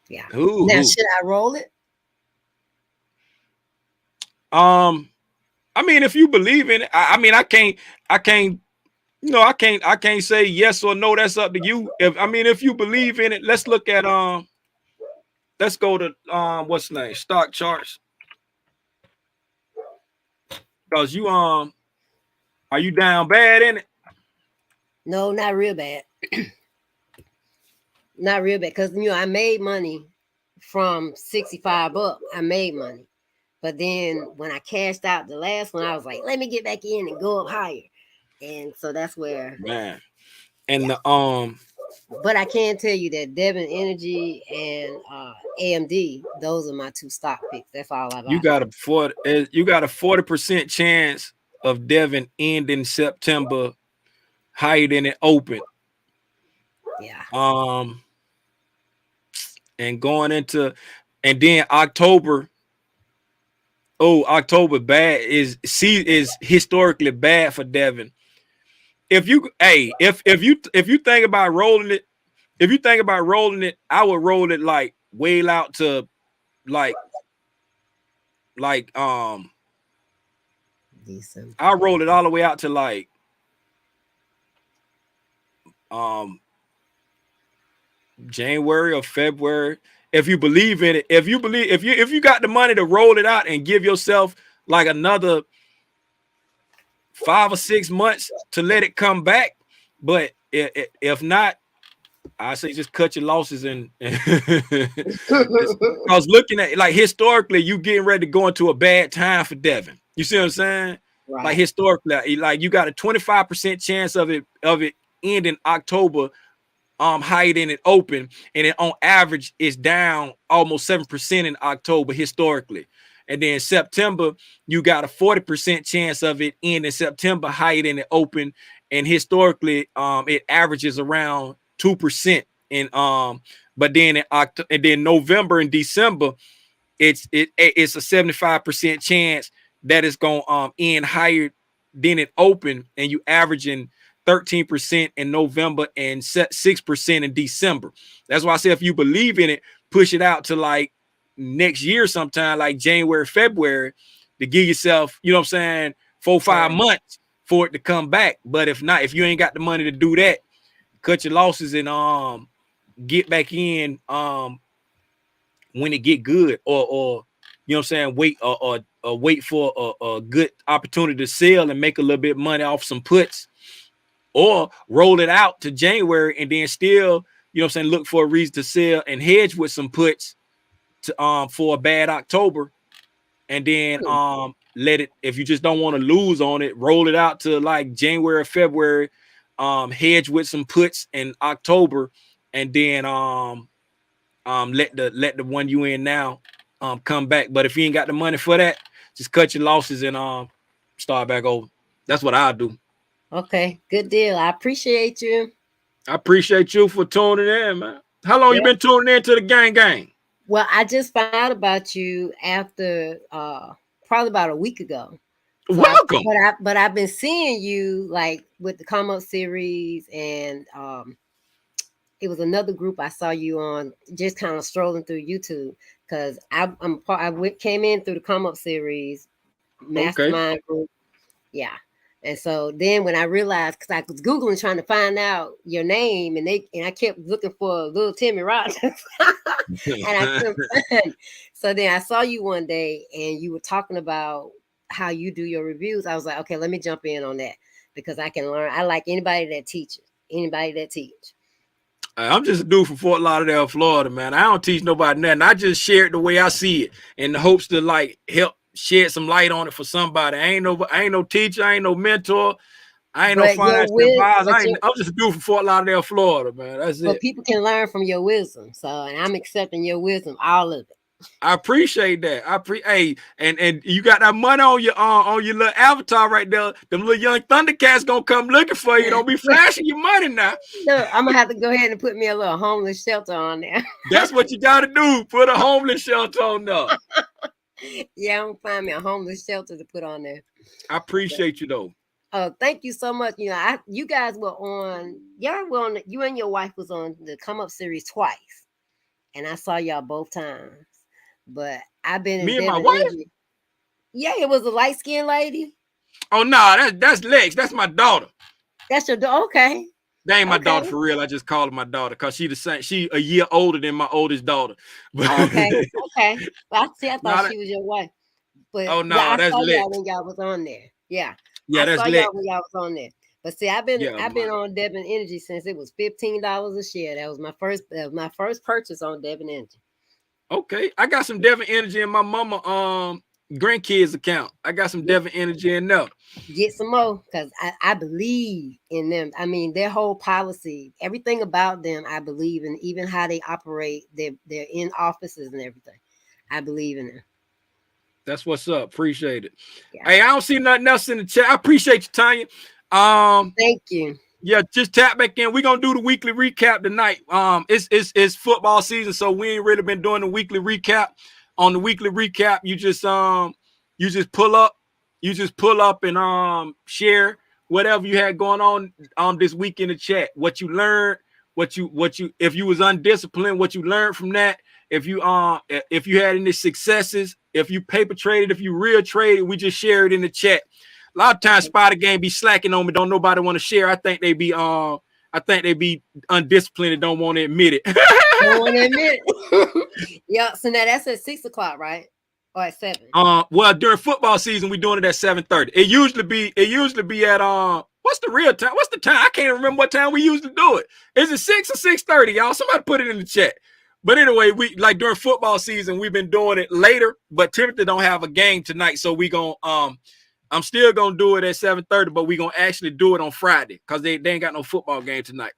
Yeah. Now should I roll it? I mean, if you believe in it, I mean, I can't, I can't say yes or no. That's up to you. If you believe in it, let's look at let's go to what's the name? Stock charts. Because you are you down bad in it? No, not real bad. Not real bad. Because I made money from 65 up. I made money. But then when I cashed out the last one, I was like, let me get back in and go up higher. And so that's where, man. And the but I can tell you that Devon Energy and AMD, those are my 2 stock picks. That's all I got. You got a 40% chance of Devon ending September higher than it opened. Yeah. And going into, and then October. Oh, October bad is historically bad for Devon. If you think about rolling it, I would roll it like way out to like December. I'll roll it all the way out to like January or February. If you believe in it, if you got the money to roll it out and give yourself like another 5 or 6 months to let it come back. But if not, I say just cut your losses and I was looking at like historically, you getting ready to go into a bad time for Devin. You see what I'm saying? Like Right. historically, like you got a 25% chance of it ending October, higher than it open, and then on average it's down almost 7% in October historically. And then September, you got a 40% chance of it ending September higher than it open, and historically, it averages around 2%. And but then in October, and then November and December, it's a 75% chance that it's gonna end higher than it open, and you averaging 13% in November and 6% in December. That's why I say if you believe in it, push it out to like next year sometime, like January, February, to give yourself, you know what I'm saying, 4-5 months for it to come back. But if not, if you ain't got the money to do that, cut your losses and get back in when it get good, or you know what I'm saying, wait or wait for a good opportunity to sell and make a little bit of money off some puts, or roll it out to January and then still, you know what I'm saying, look for a reason to sell and hedge with some puts to for a bad October, and then let it, if you just don't want to lose on it, roll it out to like January or February, hedge with some puts in October, and then let the one you in now come back. But if you ain't got the money for that, just cut your losses and start back over. That's what I do. Okay, good deal. I appreciate you. I appreciate you for tuning in, man. How long you been tuning in to the gang? Well, I just found out about you after probably about a week ago. So Welcome. but I've been seeing you like with the come up series, and it was another group I saw you on, just kind of strolling through YouTube, because came in through the come up series mastermind group. Yeah. And so then when I realized, because I was Googling trying to find out your name, and I kept looking for little Timmy Rogers, and I couldn't find. So then I saw you one day and you were talking about how you do your reviews. I was like, okay, let me jump in on that, because I can learn. I like anybody that teaches, anybody that teach. I'm just a dude from Fort Lauderdale, Florida, man. I don't teach nobody nothing. I just share it the way I see it in the hopes to like help shed some light on it for somebody. I ain't no teacher, I ain't no mentor, I ain't no financial advisor. I'm just a dude from Fort Lauderdale, Florida, man. That's it. But people can learn from your wisdom. So, and I'm accepting your wisdom, all of it. I appreciate that. Hey, and you got that money on your little avatar right there. Them little young Thundercats gonna come looking for you. Don't be flashing your money now. Look, I'm gonna have to go ahead and put me a little homeless shelter on there. That's what you gotta do. Put a homeless shelter on there. Yeah, I'm gonna find me a homeless shelter to put on there. I appreciate you though. Oh, thank you so much. You know, you guys were on. You and your wife was on the Come Up series twice, and I saw y'all both times. But I've been me and my wife. Yeah, it was a light skinned lady. Oh no, that's Lex. That's my daughter. That's your daughter. Okay. That ain't my daughter for real. I just call her my daughter because she the same. She a year older than my oldest daughter. Okay. Well, I thought she was your wife. But oh no, that's Lex. Y'all when y'all was on there. Yeah. Yeah, that's Lex. Y'all when y'all was on there. But see, I've been on Devin Energy since it was $15 a share. That was my first purchase on Devin Energy. Okay, I got some Devin Energy in my mama grandkids account. I got some Devin Energy in there. Get some more, because I believe in them. I mean, their whole policy, everything about them, I believe in. Even how they operate, they're in offices and everything. I believe in them. That's what's up. Appreciate it. Yeah. Hey, I don't see nothing else in the chat. I appreciate you, Tanya. Thank you. Yeah, just tap back in. We're gonna do the weekly recap tonight. It's football season, so we ain't really been doing the weekly recap. On the weekly recap, you just pull up and share whatever you had going on this week in the chat. What you learned, what you if you was undisciplined, what you learned from that. If you had any successes, if you paper traded, if you real traded, we just share it in the chat. A lot of times Spider Game be slacking on me. Don't nobody want to share. I think they be undisciplined and don't want to admit it. Don't want to admit it. Yeah, so now that's at 6 o'clock, right? Or at 7? Well, during football season, we doing it at 7:30. It usually be at What's the real time? What's the time? I can't remember what time we used to do it. Is it 6 or 6:30, y'all? Somebody put it in the chat. But anyway, we like during football season, we've been doing it later. But Timothy don't have a game tonight, so we gonna I'm still gonna do it at 7:30, but we gonna actually do it on Friday because they ain't got no football game tonight.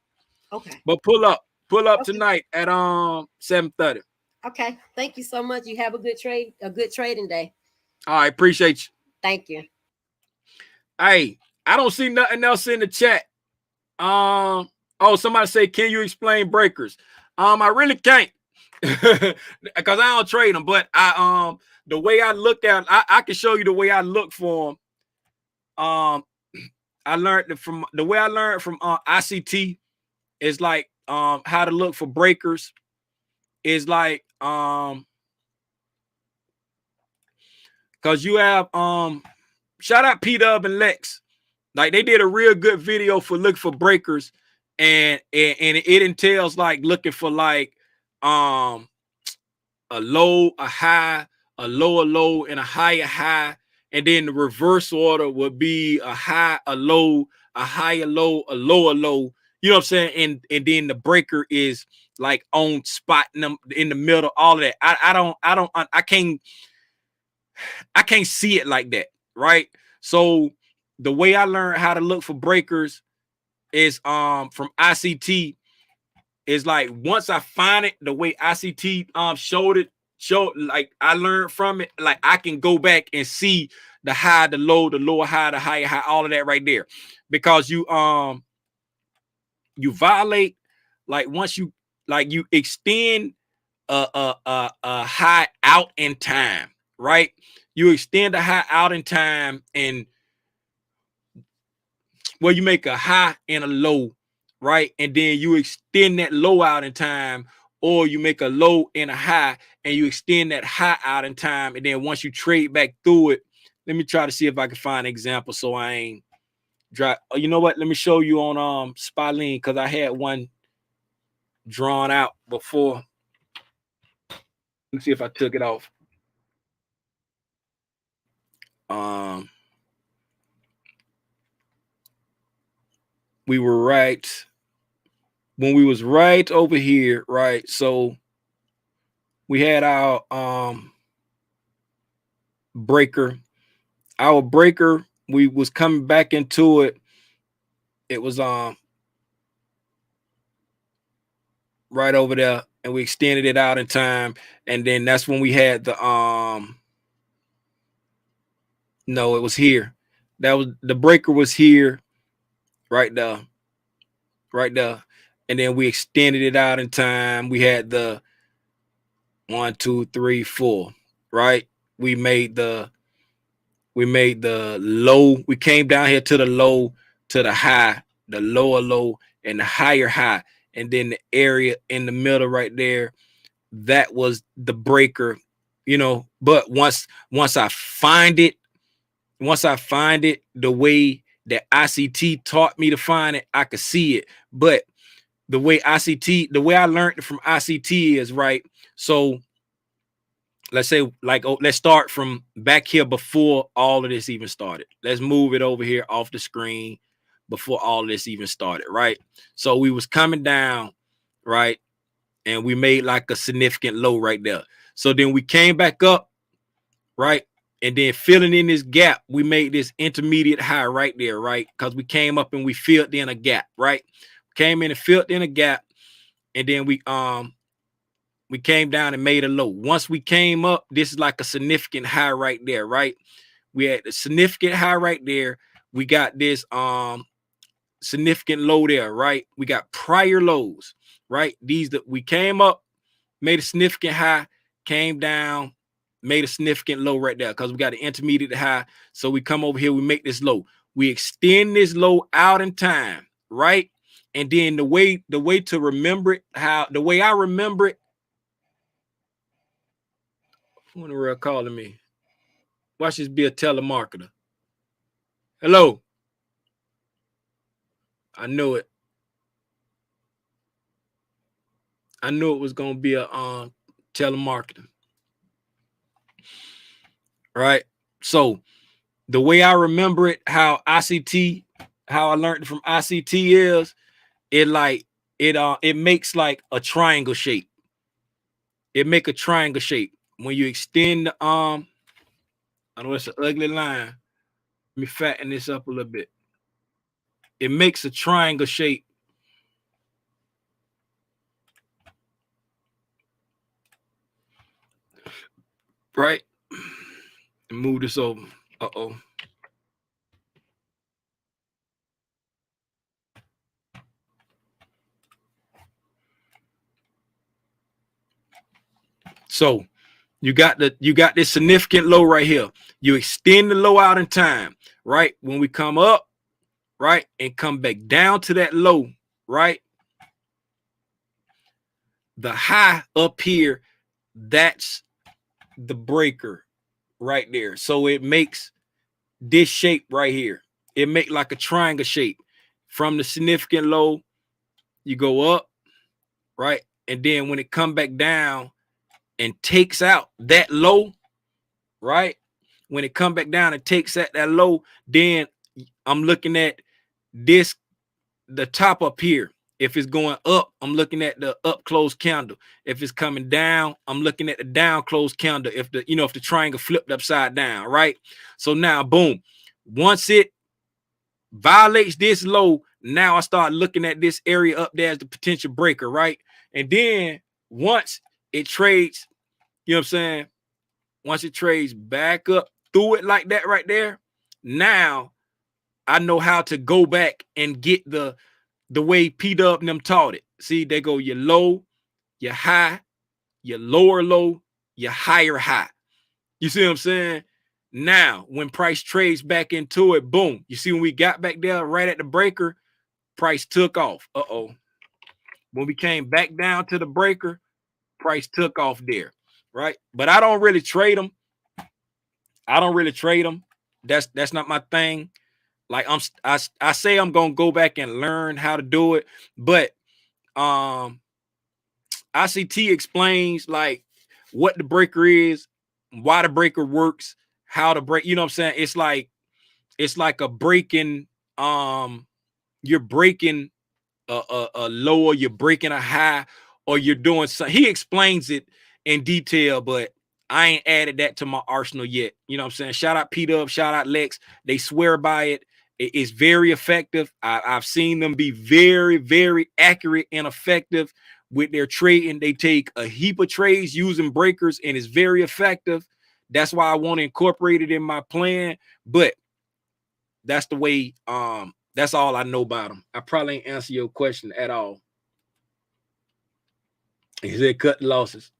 Okay. But pull up Okay. tonight at 7:30. Okay. Thank you so much. You have a good trading day. All right, appreciate you. Thank you. Hey, I don't see nothing else in the chat. Oh, somebody say, can you explain breakers? I really can't because I don't trade them, but the way I look at I can show you the way I look for them. I learned it from the way I learned from ICT is like how to look for breakers is like because you have shout out PDub and Lex. Like they did a real good video for look for breakers, and it entails like looking for like a low, a high, a lower low, and a higher high. And then the reverse order would be a high, a low, a higher low, a lower low. You know what I'm saying? And then the breaker is like on spot in the middle, all of that. I can't see it like that, right? So the way I learned how to look for breakers is from ICT is like once I find it, the way ICT showed like I learned from it, like I can go back and see the high, the low, the lower high, the higher high, all of that right there. Because you violate like once you like you extend a high out in time, right? You extend a high out in time and well, you make a high and a low, right? And then you extend that low out in time, or you make a low and a high, and you extend that high out in time. And then once you trade back through it, let me try to see if I can find an example so I ain't dry. You know what? Let me show you on Spylene because I had one drawn out before. Let me see if I took it off. We were right when we was right over here, right? So we had our breaker. Our breaker, we was coming back into it. It was right over there, and we extended it out in time, and then that's when we had the no, it was here. That was the breaker was here, right there, right there, and then we extended it out in time. We had the 1, 2, 3, 4, right? We made the low. We came down here to the low, to the high, the lower low, and the higher high. And then the area in the middle right there, that was the breaker, you know. But once I find it, the way that ICT taught me to find it, I could see it. But the way the way I learned it from ICT is right. So let's say like let's start from back here before all of this even started. Let's move it over here off the screen before all of this even started, right? So we was coming down, right? And we made like a significant low right there. So then we came back up, right? And then filling in this gap, we made this intermediate high right there, right? Because we came up and we filled in a gap, right? Came in and filled in a gap, and then we came down and made a low. Once we came up, this is like a significant high right there, right? We had a significant high right there. We got this significant low there, right? We got prior lows, right? These that we came up, made a significant high, came down, made a significant low right there because we got an intermediate high. So we come over here, we make this low. We extend this low out in time, right? And then the way to remember it, the way I remember it, who in the world calling me? Watch this be a telemarketer. Hello. I knew it. I knew it was gonna be a telemarketer. Right. So the way I remember it, how ICT how I learned it from ICT is it makes like a triangle shape. It make a triangle shape when you extend the arm. I know it's an ugly line. Let me fatten this up a little bit. It makes a triangle shape. Right? Move this over. Uh-oh. So you got this significant low right here. You extend the low out in time, right? When we come up, right, and come back down to that low, right? The high up here, that's the breaker right there. So it makes this shape right here. It make like a triangle shape. From the significant low, you go up, right? And then when it come back down and takes out that low, right? When it come back down and takes at that low, then I'm looking at this, the top up here. If it's going up, I'm looking at the up close candle. If it's coming down, I'm looking at the down close candle. If the, if the triangle flipped upside down, right? So now, boom, once it violates this low, now I start looking at this area up there as the potential breaker, right? And then once it trades, you know what I'm saying? Once it trades back up through it like that right there, now I know how to go back and get the way PDub and them taught it. See, they go your low, your high, your lower low, your higher high. You see what I'm saying? Now, when price trades back into it, boom. You see when we got back there right at the breaker, price took off. Uh-oh. When we came back down to the breaker, price took off there, right? But I don't really trade them. That's not my thing. Like I say I'm gonna go back and learn how to do it, but ICT explains like what the breaker is, why the breaker works, how to break. You know what I'm saying? It's like a breaking. You're breaking a low, or you're breaking a high, or you're doing something. He explains it in detail, but I ain't added that to my arsenal yet. You know what I'm saying? Shout out PDub, shout out Lex. They swear by it. It's very effective. I've seen them be very, very accurate and effective with their trading. They take a heap of trades using breakers, and it's very effective. That's why I want to incorporate it in my plan. But that's the way. That's all I know about them. I probably ain't answer your question at all. He said cut losses.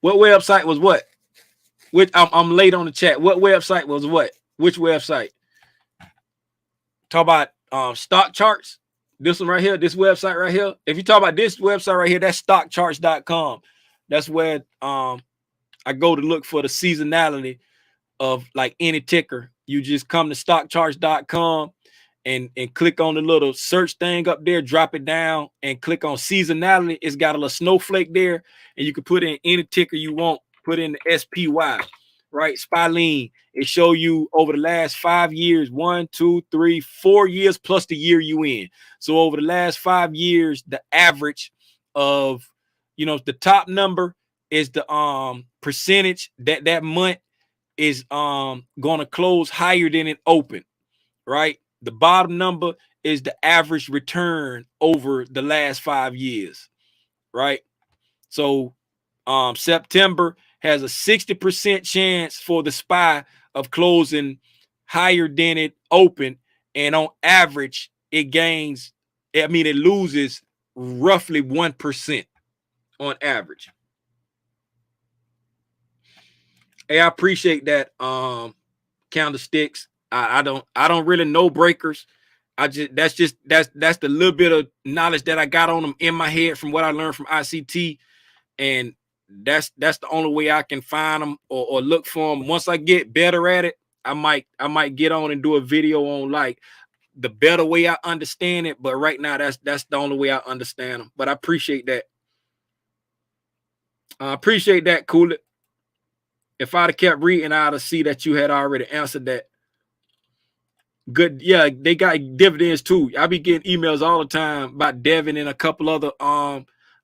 What website was what? Which I'm late on the chat. What website was what? Which website? Talk about stock charts. This one right here, this website right here. If you talk about this website right here, that's stockcharts.com. That's where I go to look for the seasonality of like any ticker. You just come to stockcharts.com and click on the little search thing up there, drop it down and click on seasonality. It's got a little snowflake there, and you can put in any ticker you want. Put in the SPY, right? Spylean. It show you over the last 5 years, 1, 2, 3, 4 years plus the year you in. So over the last 5 years, the average of, the top number is the percentage that month is going to close higher than it opened, right? The bottom number is the average return over the last 5 years, right? So September has a 60% chance for the SPY of closing higher than it opened, and on average it loses roughly 1% on average. Hey, I appreciate that candlesticks. I don't really know breakers. That's the little bit of knowledge that I got on them in my head from what I learned from ICT, and that's the only way I can find them or look for them. Once I get better at it, I might get on and do a video on like the better way I understand it. But right now, that's the only way I understand them. But I appreciate that. Cool it. If I'd have kept reading, I'd have see that you had already answered that. Good. Yeah, they got dividends too. I be getting emails all the time about Devin and a couple other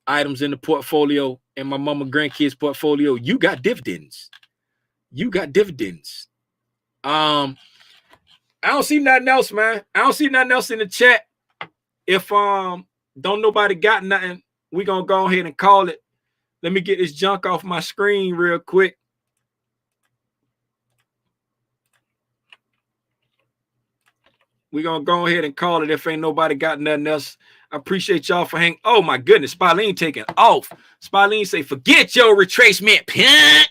items in the portfolio and my mama grandkids portfolio. You got dividends. You got dividends. I don't see nothing else, man. I don't see nothing else in the chat. If don't nobody got nothing, we gonna go ahead and call it. Let me get this junk off my screen real quick. We're going to go ahead and call it if ain't nobody got nothing else. I appreciate y'all for hanging. Oh, my goodness. Spalene taking off. Spalene say, forget your retracement, punk.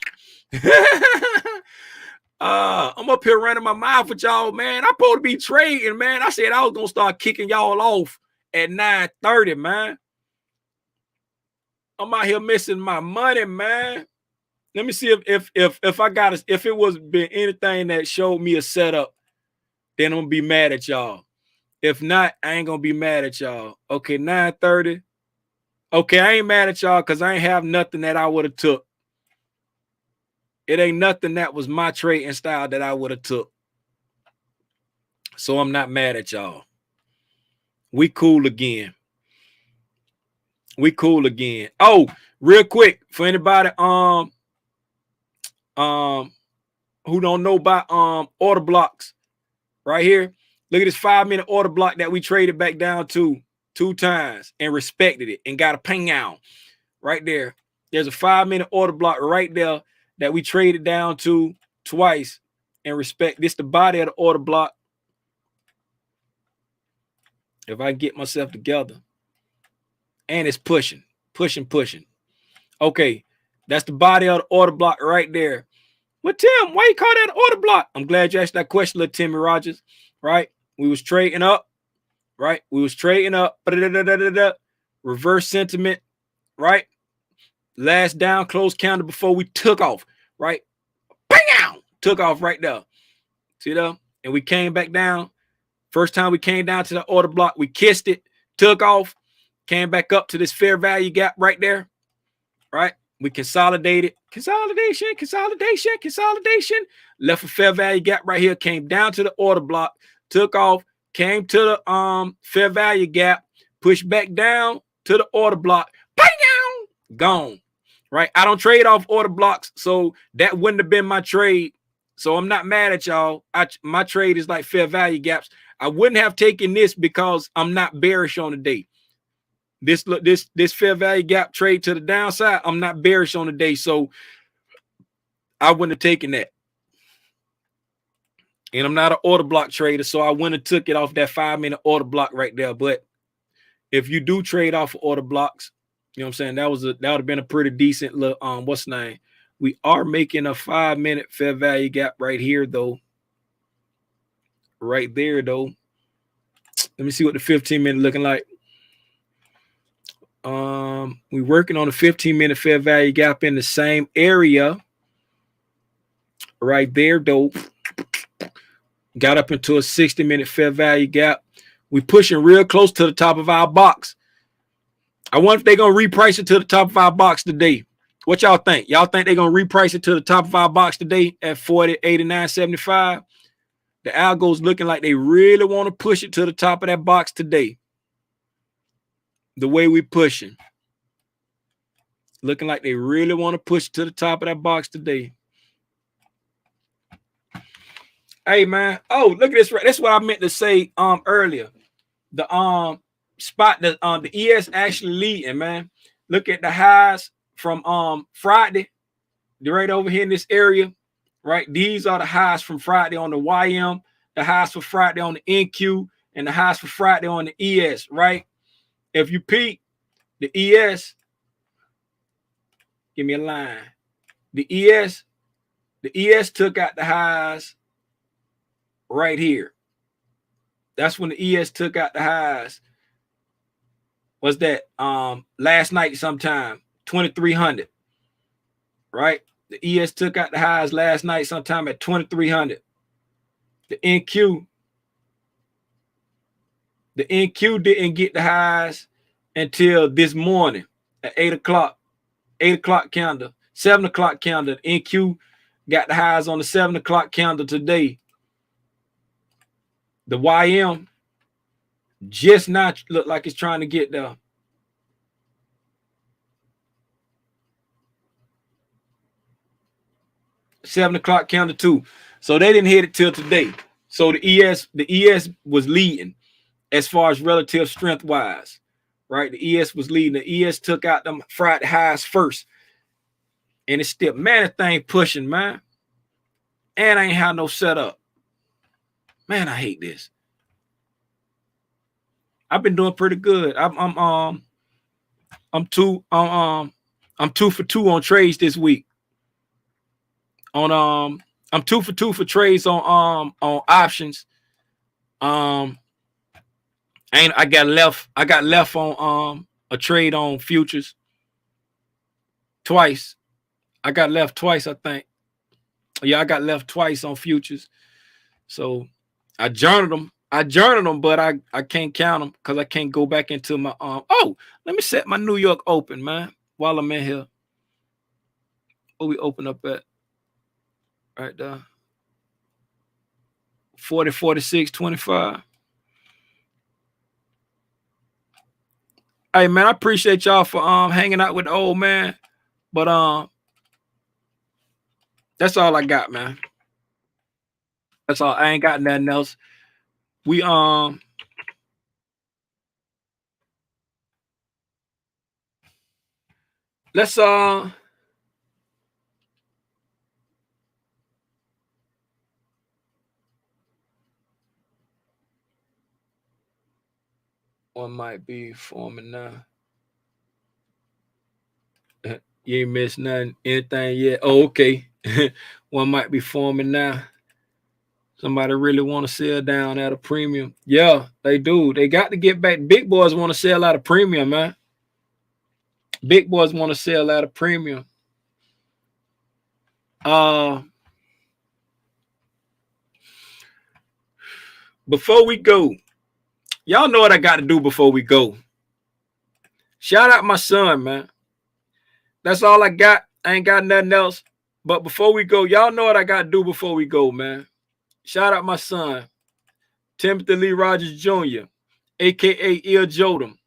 I'm up here running my mouth with y'all, man. I'm supposed to be trading, man. I said I was going to start kicking y'all off at 9:30, man. I'm out here missing my money, man. Let me see if I got if it was been anything that showed me a setup, then I'm gonna be mad at y'all. If not, I ain't gonna be mad at y'all. Okay, 9:30. Okay, I ain't mad at y'all because I ain't have nothing that I would have took. It ain't nothing that was my trading style that I would have took. So I'm not mad at y'all. We cool again. We cool again. Oh, real quick for anybody who don't know about order blocks, right here. Look at this 5-minute order block that we traded back down to 2 times and respected it and got a ping out right there. There's a 5-minute order block right there that we traded down to twice and respect. This the body of the order block. If I get myself together. And it's pushing. Okay, that's the body of the order block right there. Well, Tim, why you call that an order block? I'm glad you asked that question, little Timmy Rogers, right? We was trading up, right? We was trading up, reverse sentiment, right? Last down, close counter before we took off, right? Bang out, took off right there. See that? And we came back down. First time we came down to the order block, we kissed it, took off, came back up to this fair value gap right there, right? We consolidated, consolidation, left a fair value gap right here, came down to the order block, took off, came to the fair value gap, pushed back down to the order block, bang out, gone, right? I don't trade off order blocks, so that wouldn't have been my trade. So I'm not mad at y'all. My trade is like fair value gaps. I wouldn't have taken this because I'm not bearish on the day. This fair value gap trade to the downside, I'm not bearish on the day, so I wouldn't have taken that. And I'm not an order block trader, so I wouldn't have took it off that 5-minute order block right there. But if you do trade off of order blocks, you know what I'm saying, that would have been a pretty decent little what's the name? We are making a 5-minute fair value gap right here, though. Right there, though. Let me see what the 15-minute looking like. We're working on a 15-minute fair value gap in the same area. Right there, though. Got up into a 60-minute fair value gap. We pushing real close to the top of our box. I wonder if they're going to reprice it to the top of our box today. What y'all think? Y'all think they're going to reprice it to the top of our box today at 40, 89, 75? The algo's looking like they really want to push it to the top of that box today. The way we pushing. Looking like they really want to push it to the top of that box today. Hey, man. Oh, look at this. That's what I meant to say earlier. The spot that the ES actually leading, man. Look at the highs from Friday. They're right over here in this area, right? These are the highs from Friday on the YM, the highs for Friday on the NQ, and the highs for Friday on the ES, right? If you peek the ES, give me a line. The ES took out the highs right here. That's when the ES took out the highs. Was that last night sometime, 2300, right? The ES took out the highs last night sometime at 2300. The NQ didn't get the highs until this morning at 8 o'clock. 8 o'clock candle, 7 o'clock candle. NQ got the highs on the 7 o'clock candle today. The YM just not look like it's trying to get there. $7 counter 2. So they didn't hit it till today. So the ES was leading as far as relative strength wise, right? The ES was leading. The ES took out them Friday highs first, and it's still, man, that thing pushing, man. And I ain't have no setup. Man, I hate this. I've been doing pretty good. I'm 2 for 2 on trades this week. I'm 2 for 2 for trades on options. I got left on a trade on futures twice. I got left twice, I think. Yeah, I got left twice on futures. So I journaled them, but I can't count them because I can't go back into my oh, let me set my New York open, man, while I'm in here. What we open up at? Right there. 40, 46, 25. Hey man, I appreciate y'all for hanging out with the old man. But that's all I got, man. That's all. I ain't got nothing else. We let's one might be forming now. You ain't missed nothing, anything yet. Oh, okay. One might be forming now. Somebody really want to sell down at a premium. Yeah, they do. They got to get back. Big boys want to sell out of premium, man. Big boys want to sell out of premium. Before we go, y'all know what I got to do before we go. Shout out my son, man. That's all I got. I ain't got nothing else. But before we go, y'all know what I got to do before we go, man. Shout out my son, Timothy Lee Rogers Jr., a.k.a. Il Jodem.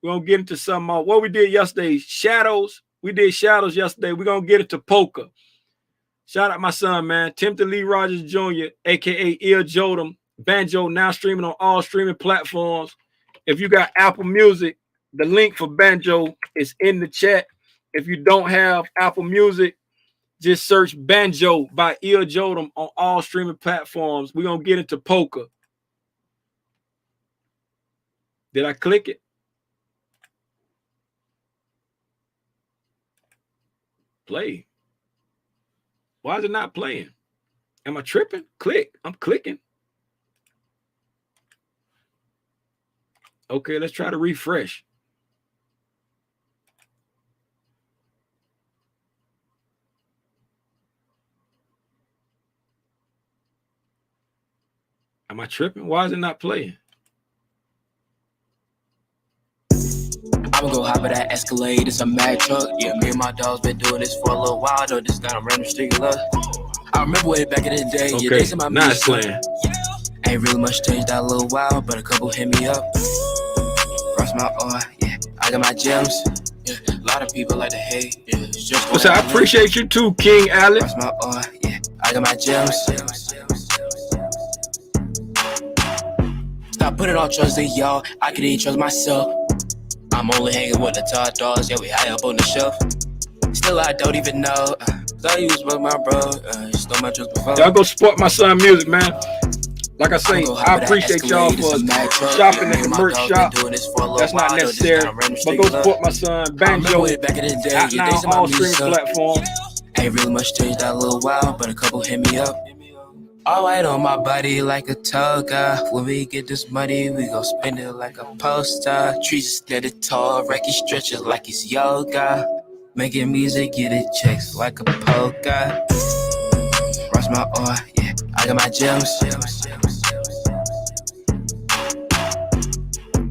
We're going to get into some what we did yesterday, shadows. We did shadows yesterday. We're going to get into poker. Shout out my son, man, Timothy Lee Rogers Jr., a.k.a. Il Jodem. Banjo now streaming on all streaming platforms. If you got Apple Music, the link for Banjo is in the chat. If you don't have Apple Music, just search Banjo by Il Jodem on all streaming platforms. We're going to get into poker. Did I click it? Play. Why is it not playing? Am I tripping? Click. I'm clicking. Okay, let's try to refresh. Am I tripping? Why is it not playing? I'ma go hop of that Escalade, it's a Mack truck. Yeah, me and my dogs been doing this for a little while, though. This not a random street love. I remember way back in the day, okay. Yeah, they said my nice playing. Ain't really much changed that little while, but a couple hit me up. Cross my R, yeah, I got my gems. Yeah, a lot of people like to hate. Yeah, it's just what's up? I appreciate you too, King Alex. Cross my R, yeah, I got my gems. Stop putting all trust in y'all, I can even trust myself. I'm only hanging with the top dogs, yeah, we high up on the shelf. Still, I don't even know. I used with my bro, stole my trust before. Y'all go support my son music, man. Like I say, I appreciate y'all for shopping at the merch shop. That's not necessary. But go support my son, Banjo. Out now on all streaming platforms. Ain't really much changed that little while, but a couple hit me up. All white on my body like a toga. When we get this money, we gon' spend it like a poster. Trees standing tall, Recky stretches like it's yoga. Making music, get it checks like a polka. Cross my R, yeah, I got my gems.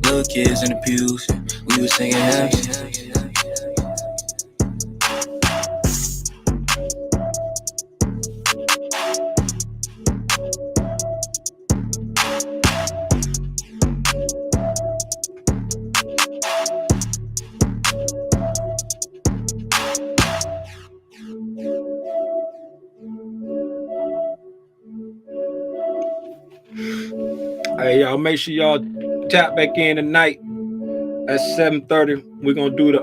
Little kids in the pews, we was singing hymns. Hey, y'all, make sure y'all tap back in tonight at 7:30. We're gonna do the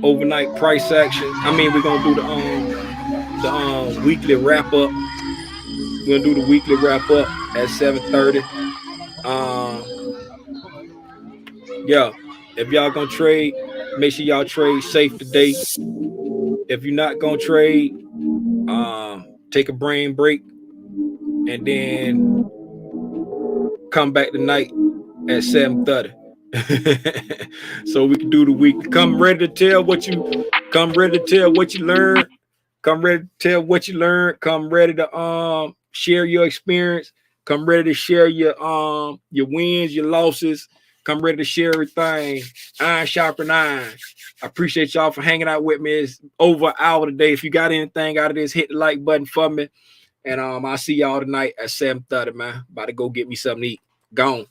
overnight price action. I mean, we're gonna do the weekly wrap up. We're gonna do the weekly wrap up at 7:30. Yeah, if y'all gonna trade, make sure y'all trade safe today. If you're not gonna trade, take a brain break and then come back tonight at 7:30. So we can do the week. Come ready to tell what you learned. Come ready to tell what you learned. Come ready to share your experience. Come ready to share your wins, your losses. Come ready to share everything. Iron sharpen iron. I appreciate y'all for hanging out with me. It's over an hour today. If you got anything out of this, hit the like button for me. And I'll see y'all tonight at 7:30, man. About to go get me something to eat. Gone.